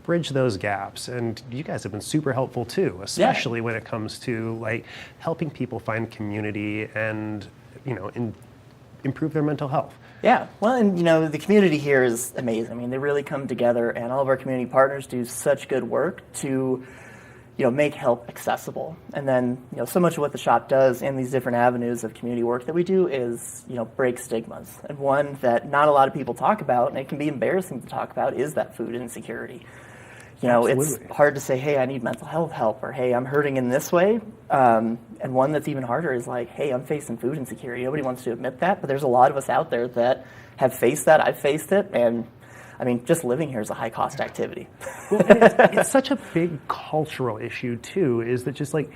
bridge those gaps, and you guys have been super helpful too, especially when it comes to like helping people find community and improve their mental health. Yeah, well, and the community here is amazing. I mean, they really come together, and all of our community partners do such good work to make help accessible. And then so much of what the shop does in these different avenues of community work that we do is break stigmas. And one that not a lot of people talk about, and it can be embarrassing to talk about, is that food insecurity. It's hard to say, hey, I need mental health help, or hey, I'm hurting in this way. And one that's even harder is like, hey, I'm facing food insecurity. Nobody wants to admit that, but there's a lot of us out there that have faced that. I've faced it, and I mean, just living here is a high-cost activity. Well, and it's such a big cultural issue, too, is that just like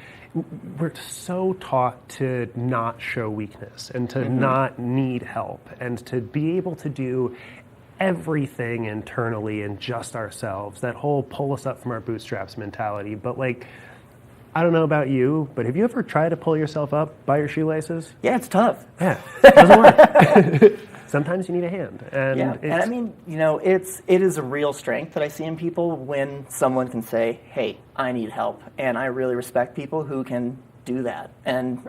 we're so taught to not show weakness and to not need help and to be able to do everything internally and just ourselves, that whole pull us up from our bootstraps mentality. But like, I don't know about you, but have you ever tried to pull yourself up by your shoelaces? Yeah, it's tough. Yeah, it doesn't work. Sometimes you need a hand. And and I mean, it is a real strength that I see in people when someone can say, hey, I need help. And I really respect people who can do that. And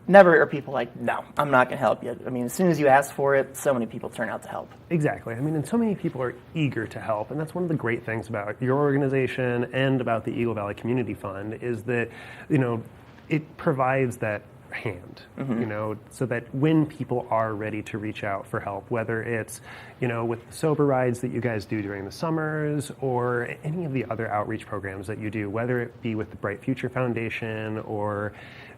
never are people like, no, I'm not going to help you. I mean, as soon as you ask for it, so many people turn out to help. Exactly. I mean, and so many people are eager to help, and that's one of the great things about your organization and about the Eagle Valley Community Fund is that, it provides that hand, so that when people are ready to reach out for help, whether it's, with sober rides that you guys do during the summers or any of the other outreach programs that you do, whether it be with the Bright Future Foundation or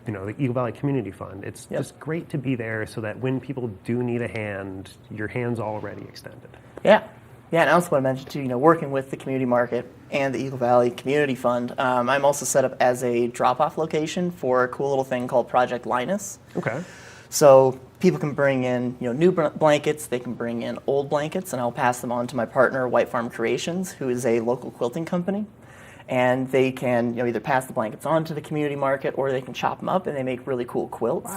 the Eagle Valley Community Fund. It's just great to be there so that when people do need a hand, your hand's already extended. Yeah. Yeah, and I also want to mention too, working with the community market and the Eagle Valley Community Fund, I'm also set up as a drop-off location for a cool little thing called Project Linus. Okay. So people can bring in, new blankets, they can bring in old blankets, and I'll pass them on to my partner, White Farm Creations, who is a local quilting company. and they can either pass the blankets on to the community market or they can chop them up and they make really cool quilts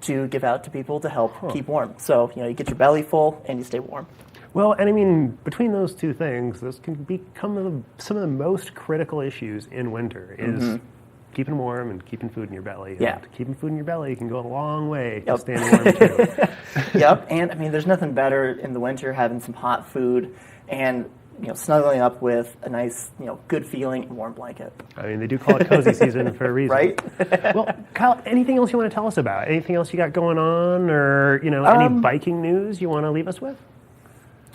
to give out to people to help keep warm. So you get your belly full and you stay warm. Well, and I mean, between those two things, those can become some of the most critical issues in winter is keeping warm and keeping food in your belly. Yeah. And keeping food in your belly can go a long way to staying warm too. Yep, and I mean, there's nothing better in the winter having some hot food and snuggling up with a nice, good feeling warm blanket. I mean, they do call it cozy season for a reason. Right? Well, Kyle, anything else you want to tell us about? Anything else you got going on, or any biking news you want to leave us with?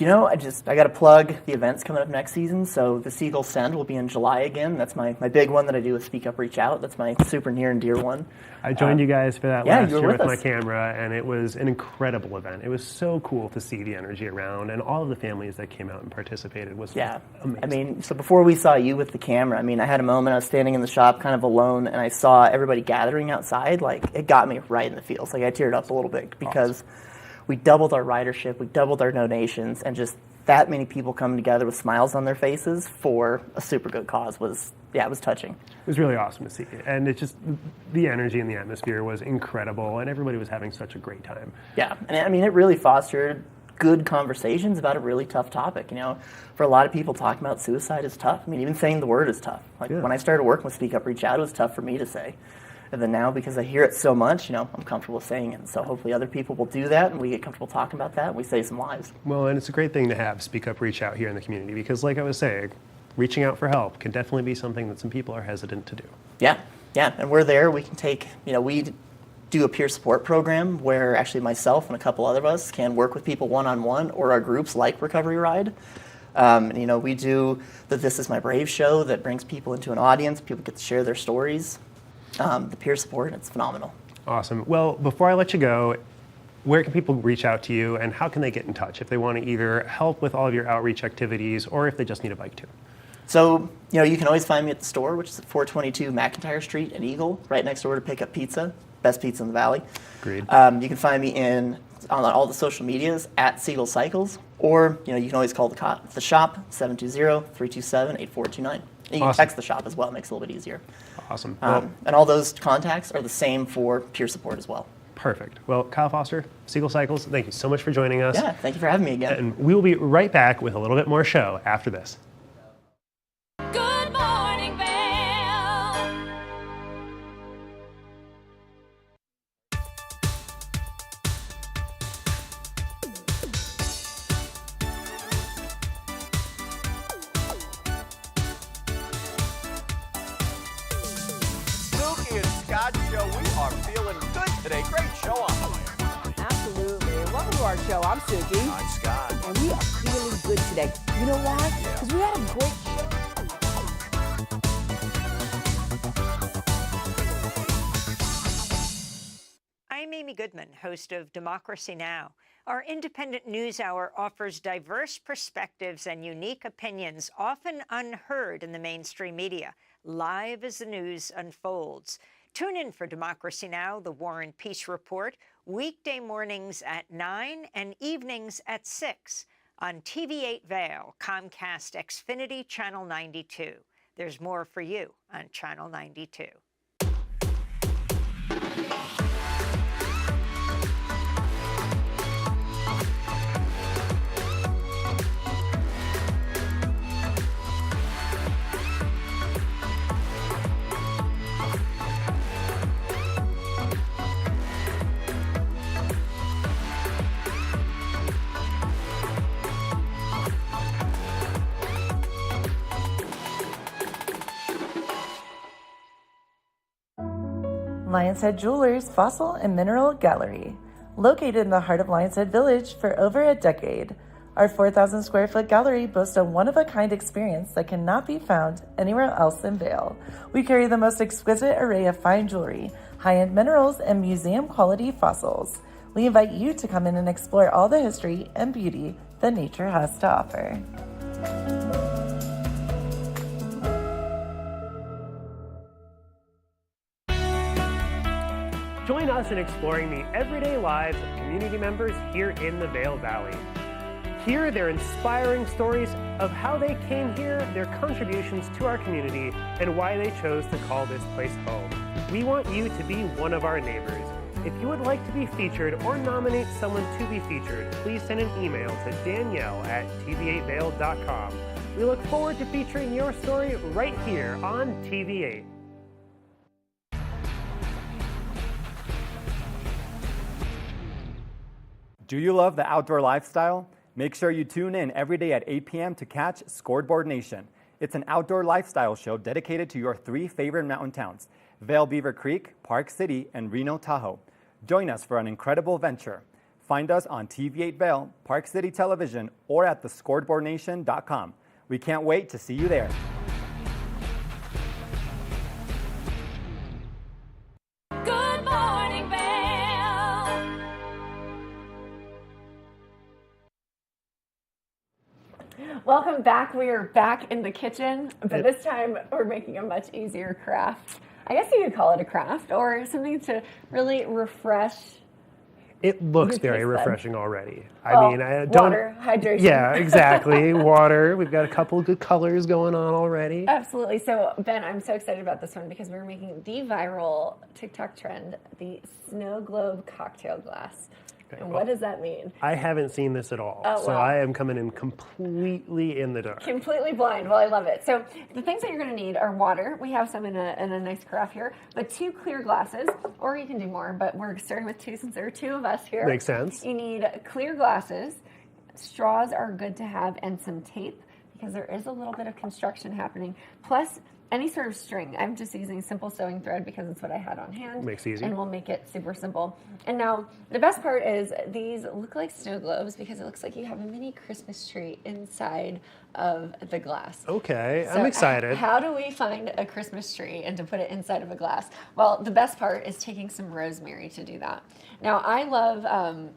I got to plug the events coming up next season. So the Seagull Send will be in July again. That's my big one that I do with Speak Up, Reach Out. That's my super near and dear one. I joined you guys for that last year with my us. camera, and it was an incredible event. It was so cool to see the energy around, and all of the families that came out and participated was amazing. I mean, so before we saw you with the camera, I mean, I had a moment, I was standing in the shop kind of alone, and I saw everybody gathering outside. Like, it got me right in the feels. Like, I teared up a little bit because we doubled our ridership, we doubled our donations, and just that many people coming together with smiles on their faces for a super good cause was touching. It was really awesome to see. And it just, the energy in the atmosphere was incredible, and everybody was having such a great time. Yeah, and I mean, it really fostered good conversations about a really tough topic. For a lot of people, talking about suicide is tough. I mean, even saying the word is tough. When I started working with Speak Up, Reach Out, it was tough for me to say. And then now, because I hear it so much, I'm comfortable saying it. So hopefully other people will do that, and we get comfortable talking about that, and we save some lives. Well, and it's a great thing to have Speak Up, Reach Out here in the community, because like I was saying, reaching out for help can definitely be something that some people are hesitant to do. Yeah, and we're there. We can take, we do a peer support program where actually myself and a couple other of us can work with people one-on-one, or our groups like Recovery Ride. We do the This Is My Brave show that brings people into an audience. People get to share their stories. The peer support, it's phenomenal. Awesome. Well, before I let you go, where can people reach out to you, and how can they get in touch if they want to either help with all of your outreach activities or if they just need a bike too? So, you can always find me at the store, which is at 422 McIntyre Street in Eagle, right next door to Pick Up Pizza, best pizza in the valley. Agreed. You can find me on all the social medias at Seagull Cycles, or you can always call the shop 720-327-8429. You can text the shop as well; it makes it a little bit easier. Awesome. And all those contacts are the same for peer support as well. Perfect. Well, Kyle Foster, Seagull Cycles, thank you so much for joining us. Yeah, thank you for having me again. And we will be right back with a little bit more show after this. Good morning, Vail. Spooky and Scott Show, we are feeling good today. Great show on the way. Absolutely. Welcome to our show. I'm Suki. I'm Scott. And we are feeling good today. You know why? Because we had a great show. I'm Amy Goodman, host of Democracy Now! Our independent news hour offers diverse perspectives and unique opinions, often unheard in the mainstream media, live as the news unfolds. Tune in for Democracy Now!, the War and Peace Report, weekday mornings at 9 and evenings at 6 on TV8 Vail, Comcast Xfinity Channel 92. There's more for you on Channel 92. Lion's Head Jewelers Fossil and Mineral Gallery. Located in the heart of Lion's Head Village for over a decade, our 4,000 square foot gallery boasts a one-of-a-kind experience that cannot be found anywhere else in Vail. We carry the most exquisite array of fine jewelry, high-end minerals, and museum-quality fossils. We invite you to come in and explore all the history and beauty that nature has to offer. Join us in exploring the everyday lives of community members here in the Vail Valley. Here, they're inspiring stories of how they came here, their contributions to our community, and why they chose to call this place home. We want you to be one of our neighbors. If you would like to be featured or nominate someone to be featured, please send an email to danielle@tv8vail.com. We look forward to featuring your story right here on TV8. Do you love the outdoor lifestyle? Make sure you tune in every day at 8 p.m. to catch Scoreboard Nation. It's an outdoor lifestyle show dedicated to your 3 favorite mountain towns, Vail, Beaver Creek, Park City, and Reno, Tahoe. Join us for an incredible venture. Find us on TV8 Vail, Park City Television, or at thescoreboardnation.com. We can't wait to see you there. Good morning, Vail. Welcome back. We are back in the kitchen, but this time we're making a much easier craft. I guess you could call it a craft or something to really refresh. It looks Your very taste bud. refreshing already. Well, I mean, I don't. water, hydration. Yeah, exactly. Water. We've got a couple of good colors going on already. Absolutely. So, Ben, I'm so excited about this one because we're making the viral TikTok trend, the snow globe cocktail glass. And what does that mean? I haven't seen this at all, Oh, so wow. I am coming in completely in the dark. Completely blind. Well, I love it. So the things that you're going to need are water. We have some in a nice carafe here, but 2 clear glasses, or you can do more, but we're starting with 2 since there are 2 of us here. Makes sense. You need clear glasses. Straws are good to have, and some tape because there is a little bit of construction happening. Plus, any sort of string. I'm just using simple sewing thread because it's what I had on hand. Makes it easy. And we'll make it super simple. And now, the best part is these look like snow globes because it looks like you have a mini Christmas tree inside of the glass. Okay, So I'm excited. How do we find a Christmas tree and to put it inside of a glass? Well, the best part is taking some rosemary to do that. Now, I love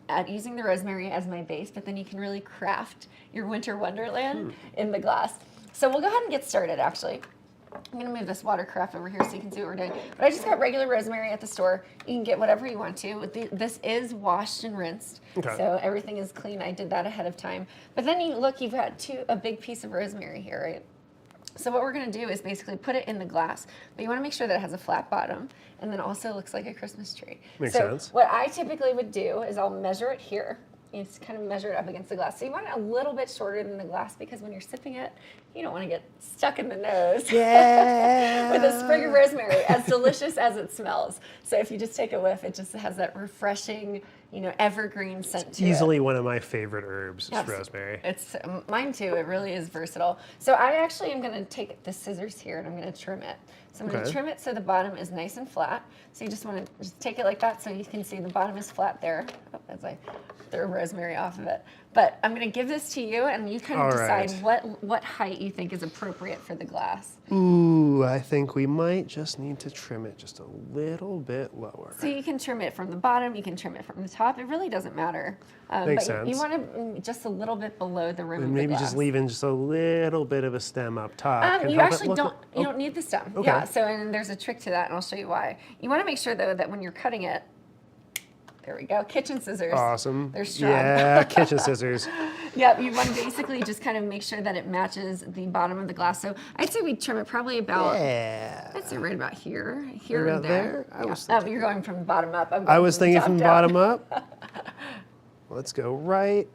at using the rosemary as my base, but then you can really craft your winter wonderland in the glass. So we'll go ahead and get started, actually. I'm going to move this water carafe over here so you can see what we're doing. But I just got regular rosemary at the store. You can get whatever you want to. This is washed and rinsed, Okay. so everything is clean. I did that ahead of time. But then you look, you've got a big piece of rosemary here, right? So what we're going to do is basically put it in the glass, but you want to make sure that it has a flat bottom, and then also looks like a Christmas tree. Makes so sense. What I typically would do is I'll measure it here. You just kind of measure it up against the glass. So you want it a little bit shorter than the glass because when you're sipping it, you don't want to get stuck in the nose. Yeah. With a sprig of rosemary, as delicious as it smells. So if you just take a whiff, it just has that refreshing, evergreen scent to it. Easily one of my favorite herbs is Yes. rosemary. It's mine too. It really is versatile. So I actually am going to take the scissors here and I'm going to trim it. So I'm going to Okay. trim it so the bottom is nice and flat. So you just want to just take it like that so you can see the bottom is flat there. Oh, as I throw rosemary off of it. But I'm going to give this to you and you kind of All decide right. what height you think is appropriate for the glass. Ooh, I think we might just need to trim it just a little bit lower. So you can trim it from the bottom, you can trim it from the top. It really doesn't matter. Makes but you sense. want to just a little bit below the rim And of the maybe glass. just leaving just a little bit of a stem up top. can You help it actually look- don't. You oh, don't need the stem. Okay. Yeah. So and there's a trick to that, and I'll show you why. You want to make sure though that when you're cutting it, there we go, kitchen scissors. Awesome. They're strong. Yeah, kitchen scissors. Yeah. You want to basically just kind of make sure that it matches the bottom of the glass. So I'd say we trim it probably about. Yeah. I'd say right about here, Right here about and there. there? I Yeah. was You're going from the bottom up. I'm I going was the thinking top from the down. bottom up. Let's go right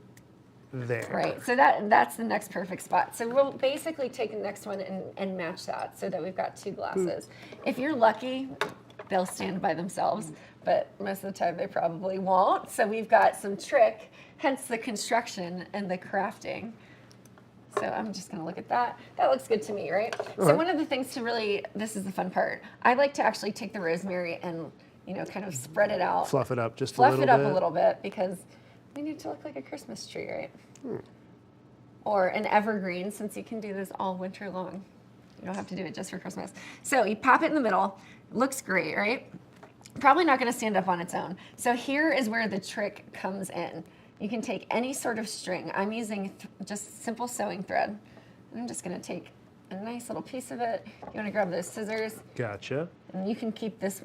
there. Right, so that's the next perfect spot. So we'll basically take the next one and match that so that we've got 2 glasses. If you're lucky, they'll stand by themselves, but most of the time they probably won't. So we've got some trick, hence the construction and the crafting. So I'm just gonna look at that. That looks good to me, right? So Okay. one of the things to really, this is the fun part, I like to actually take the rosemary and kind of spread it out. Fluff it up just a Fluff little it up bit. a little bit because we need it to look like a Christmas tree, right? Or an evergreen, since you can do this all winter long. You don't have to do it just for Christmas. So you pop it in the middle. Looks great, right? Probably not going to stand up on its own. So here is where the trick comes in. You can take any sort of string. I'm using just simple sewing thread. I'm just going to take a nice little piece of it. You want to grab those scissors, Gotcha. and you can keep this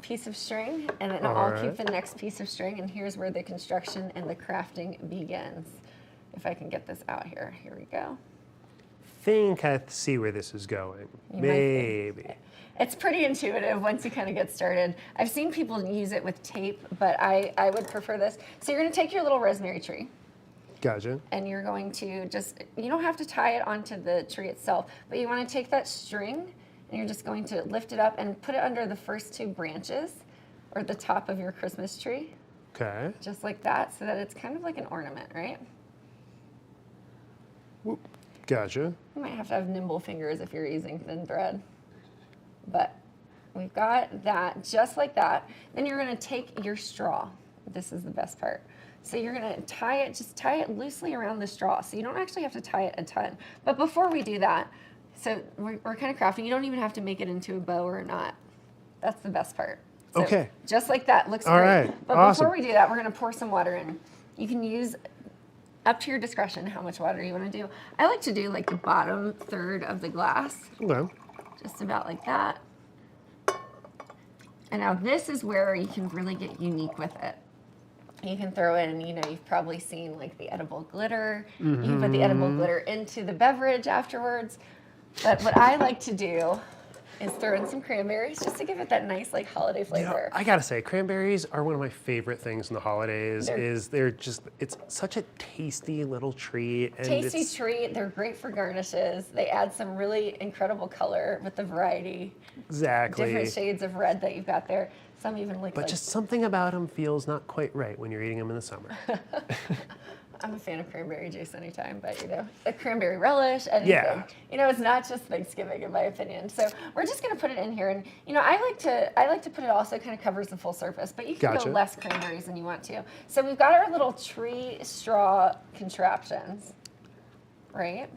piece of string, and then All I'll right. keep the next piece of string, and here's where the construction and the crafting begins. if I can get this out here. Here we go. Think I see where this is going. You might Maybe. It's pretty intuitive once you kind of get started. I've seen people use it with tape, but I would prefer this. So you're going to take your little rosemary tree. Gotcha. And you're going to just, you don't have to tie it onto the tree itself, but you want to take that string and you're just going to lift it up and put it under the first 2 branches or the top of your Christmas tree. Okay. Just like that, so that it's kind of like an ornament, right? Whoop. Gotcha. You might have to have nimble fingers if you're using thin thread. But we've got that just like that. Then you're going to take your straw. This is the best part. So you're going to tie it loosely around the straw. So you don't actually have to tie it a ton. But before we do that, so we're kind of crafting. You don't even have to make it into a bow or a knot. That's the best part. So okay. Just like that. Looks All great. right. But Awesome. before we do that, we're going to pour some water in. You can use up to your discretion how much water you want to do. I like to do like the bottom third of the glass. Okay. Just about like that. And now this is where you can really get unique with it. You can throw in, you've probably seen like the edible glitter. You can put the edible glitter into the beverage afterwards. But what I like to do is throw in some cranberries just to give it that nice like holiday flavor. I gotta say, cranberries are one of my favorite things in the holidays. It's such a tasty little treat. And Tasty treat. They're great for garnishes. They add some really incredible color with the variety. Exactly. Different shades of red that you've got there. Some even look But just something about them feels not quite right when you're eating them in the summer. I'm a fan of cranberry juice anytime, but a cranberry relish, anything. Yeah. It's not just Thanksgiving in my opinion. So we're just gonna put it in here, and I like to put it also kind of covers the full surface, but you can go less cranberries than you want to. So we've got our little tree straw contraptions, right?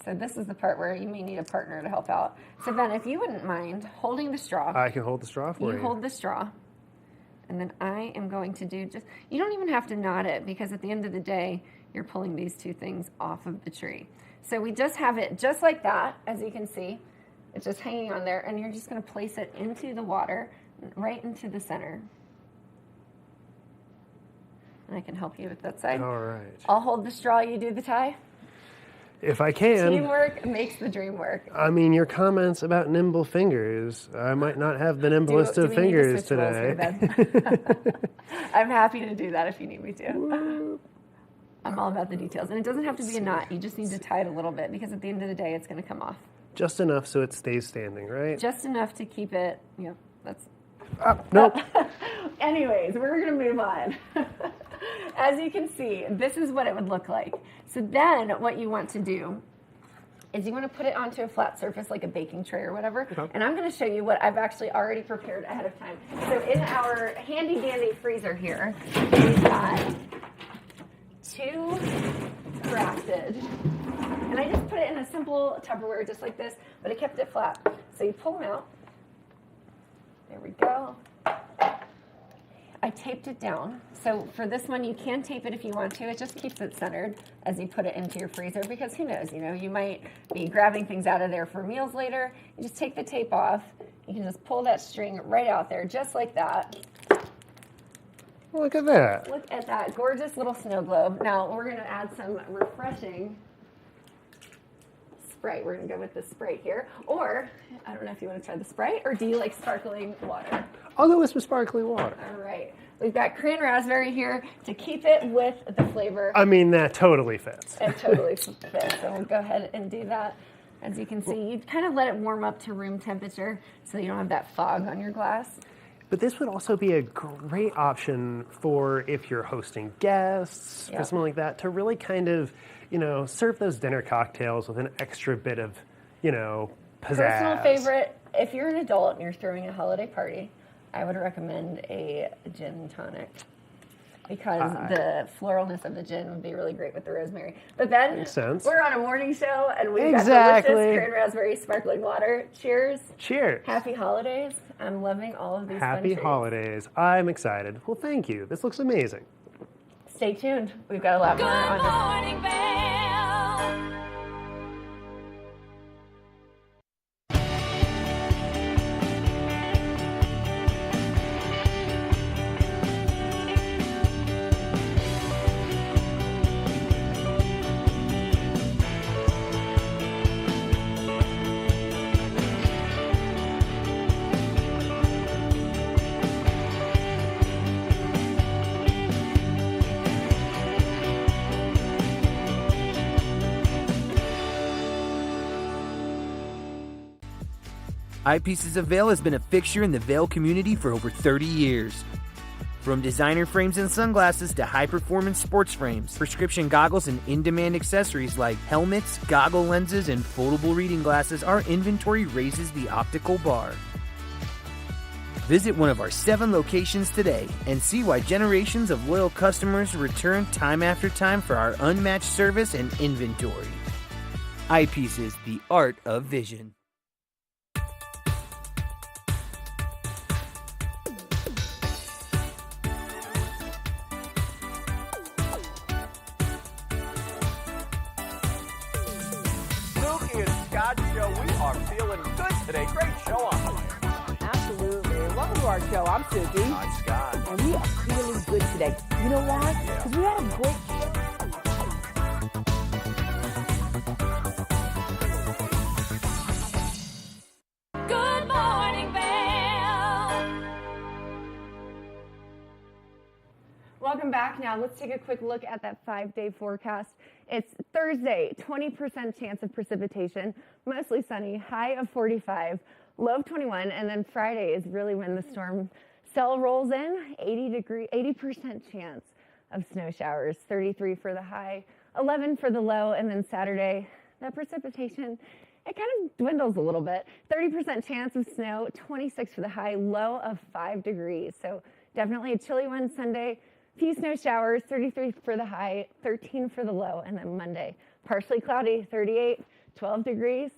So this is the part where you may need a partner to help out. So Ben, if you wouldn't mind holding the straw. I can hold the straw for you. You hold the straw. And then I am going to do you don't even have to knot it because at the end of the day, you're pulling these 2 things off of the tree. So we just have it just like that, as you can see. It's just hanging on there, and you're just going to place it into the water, right into the center. And I can help you with that side. All right. I'll hold the straw, you do the tie. If I can. Teamwork makes the dream work. I mean, your comments about nimble fingers, I might not have the nimblest of fingers today. I'm happy to do that if you need me to. I'm all about the details. And it doesn't have to be a knot. You just need to tie it a little bit because at the end of the day, it's going to come off. Just enough so it stays standing, right? Just enough to keep it, that's... Nope. Anyways, we're going to move on. As you can see, this is what it would look like. So then what you want to do is you want to put it onto a flat surface like a baking tray or whatever. Okay. And I'm going to show you what I've actually already prepared ahead of time. So in our handy dandy freezer here, we've got 2 crafted. And I just put it in a simple Tupperware just like this, but I kept it flat. So you pull them out. There we go. I taped it down. So for this one, you can tape it if you want to. It just keeps it centered as you put it into your freezer because who knows, you might be grabbing things out of there for meals later. You just take the tape off. You can just pull that string right out there just like that. Look at that. Look at that gorgeous little snow globe. Now we're going to add some refreshing Sprite. We're going to go with the Sprite here. Or, I don't know if you want to try the Sprite, or do you like sparkling water? I'll go with some sparkling water. All right. We've got cran raspberry here to keep it with the flavor. I mean, that totally fits. It totally fits. So we'll go ahead and do that. As you can see, you kind of let it warm up to room temperature so you don't have that fog on your glass. But this would also be a great option for if you're hosting guests or something like that, to really kind of, serve those dinner cocktails with an extra bit of, pizzazz. Personal favorite, if you're an adult and you're throwing a holiday party, I would recommend a gin and tonic because the floralness of the gin would be really great with the rosemary. But then makes sense. We're on a morning show and we've got delicious cran raspberry sparkling water. Cheers. Cheers. Happy holidays. I'm loving all of these Happy fun holidays. I'm excited. Well, thank you. This looks amazing. Stay tuned. We've got a lot more on Good morning, Vail. Eyepieces of Vail has been a fixture in the Vail community for over 30 years. From designer frames and sunglasses to high-performance sports frames, prescription goggles, and in-demand accessories like helmets, goggle lenses, and foldable reading glasses, our inventory raises the optical bar. Visit one of our 7 locations today and see why generations of loyal customers return time after time for our unmatched service and inventory. Eyepieces, the art of vision. Suki and Scott Show, we are feeling good today. Great show on. Absolutely. Welcome to our show. I'm Suki. I'm Scott. And we are feeling good today. You know why? Because we had a great show. Good morning, Vail. Welcome back. Now let's take a quick look at that 5-day forecast. It's Thursday, 20% chance of precipitation, mostly sunny, high of 45, low of 21, and then Friday is really when the storm cell rolls in, 80% chance of snow showers, 33 for the high, 11 for the low, and then Saturday, that precipitation, it kind of dwindles a little bit. 30% chance of snow, 26 for the high, low of 5 degrees. So definitely a chilly one Sunday. Few snow showers, 33 for the high, 13 for the low, and then Monday, partially cloudy, 38, 12 degrees.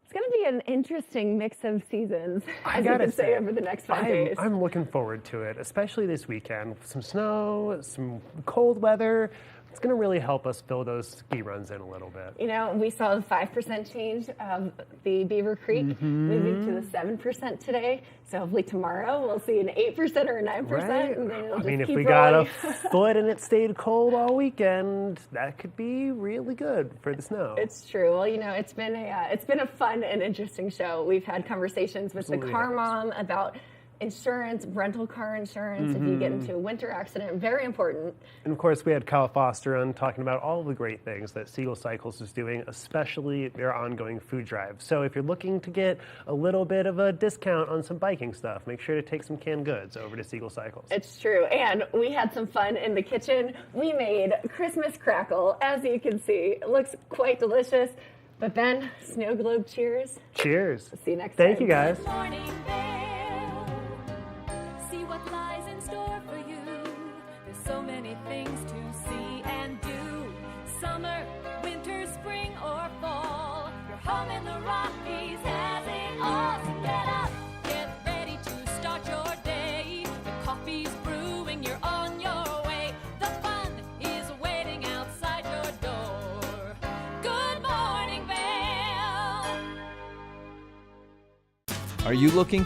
It's going to be an interesting mix of seasons, as you can say, over the next 5 days. I'm looking forward to it, especially this weekend. Some snow, some cold weather. It's going to really help us fill those ski runs in a little bit. You know, we saw the 5% change of the Beaver Creek moving to the 7% today. So hopefully tomorrow we'll see an 8% or a 9%. Right? And then it'll I just mean, if keep we got rolling. a foot and it stayed cold all weekend, that could be really good for the snow. It's true. Well, you know, it's been a fun and interesting show. We've had conversations with Absolutely the car mom about insurance, rental car insurance, if you get into a winter accident, very important. And of course, we had Kyle Foster on talking about all the great things that Siegel Cycles is doing, especially their ongoing food drive. So if you're looking to get a little bit of a discount on some biking stuff, make sure to take some canned goods over to Siegel Cycles. It's true. And we had some fun in the kitchen. We made Christmas crackle, as you can see. It looks quite delicious. But Ben, snow globe cheers. Cheers. See you next time. Thank you, guys. Good morning, Vail. See what lies in store for you. There's so many things to see and do. Summer, winter, spring, or fall. Your home in the Rockies has it all. So get up, get ready to start your day. The coffee's brewing, you're on your way. The fun is waiting outside your door. Good morning, Vail. Are you looking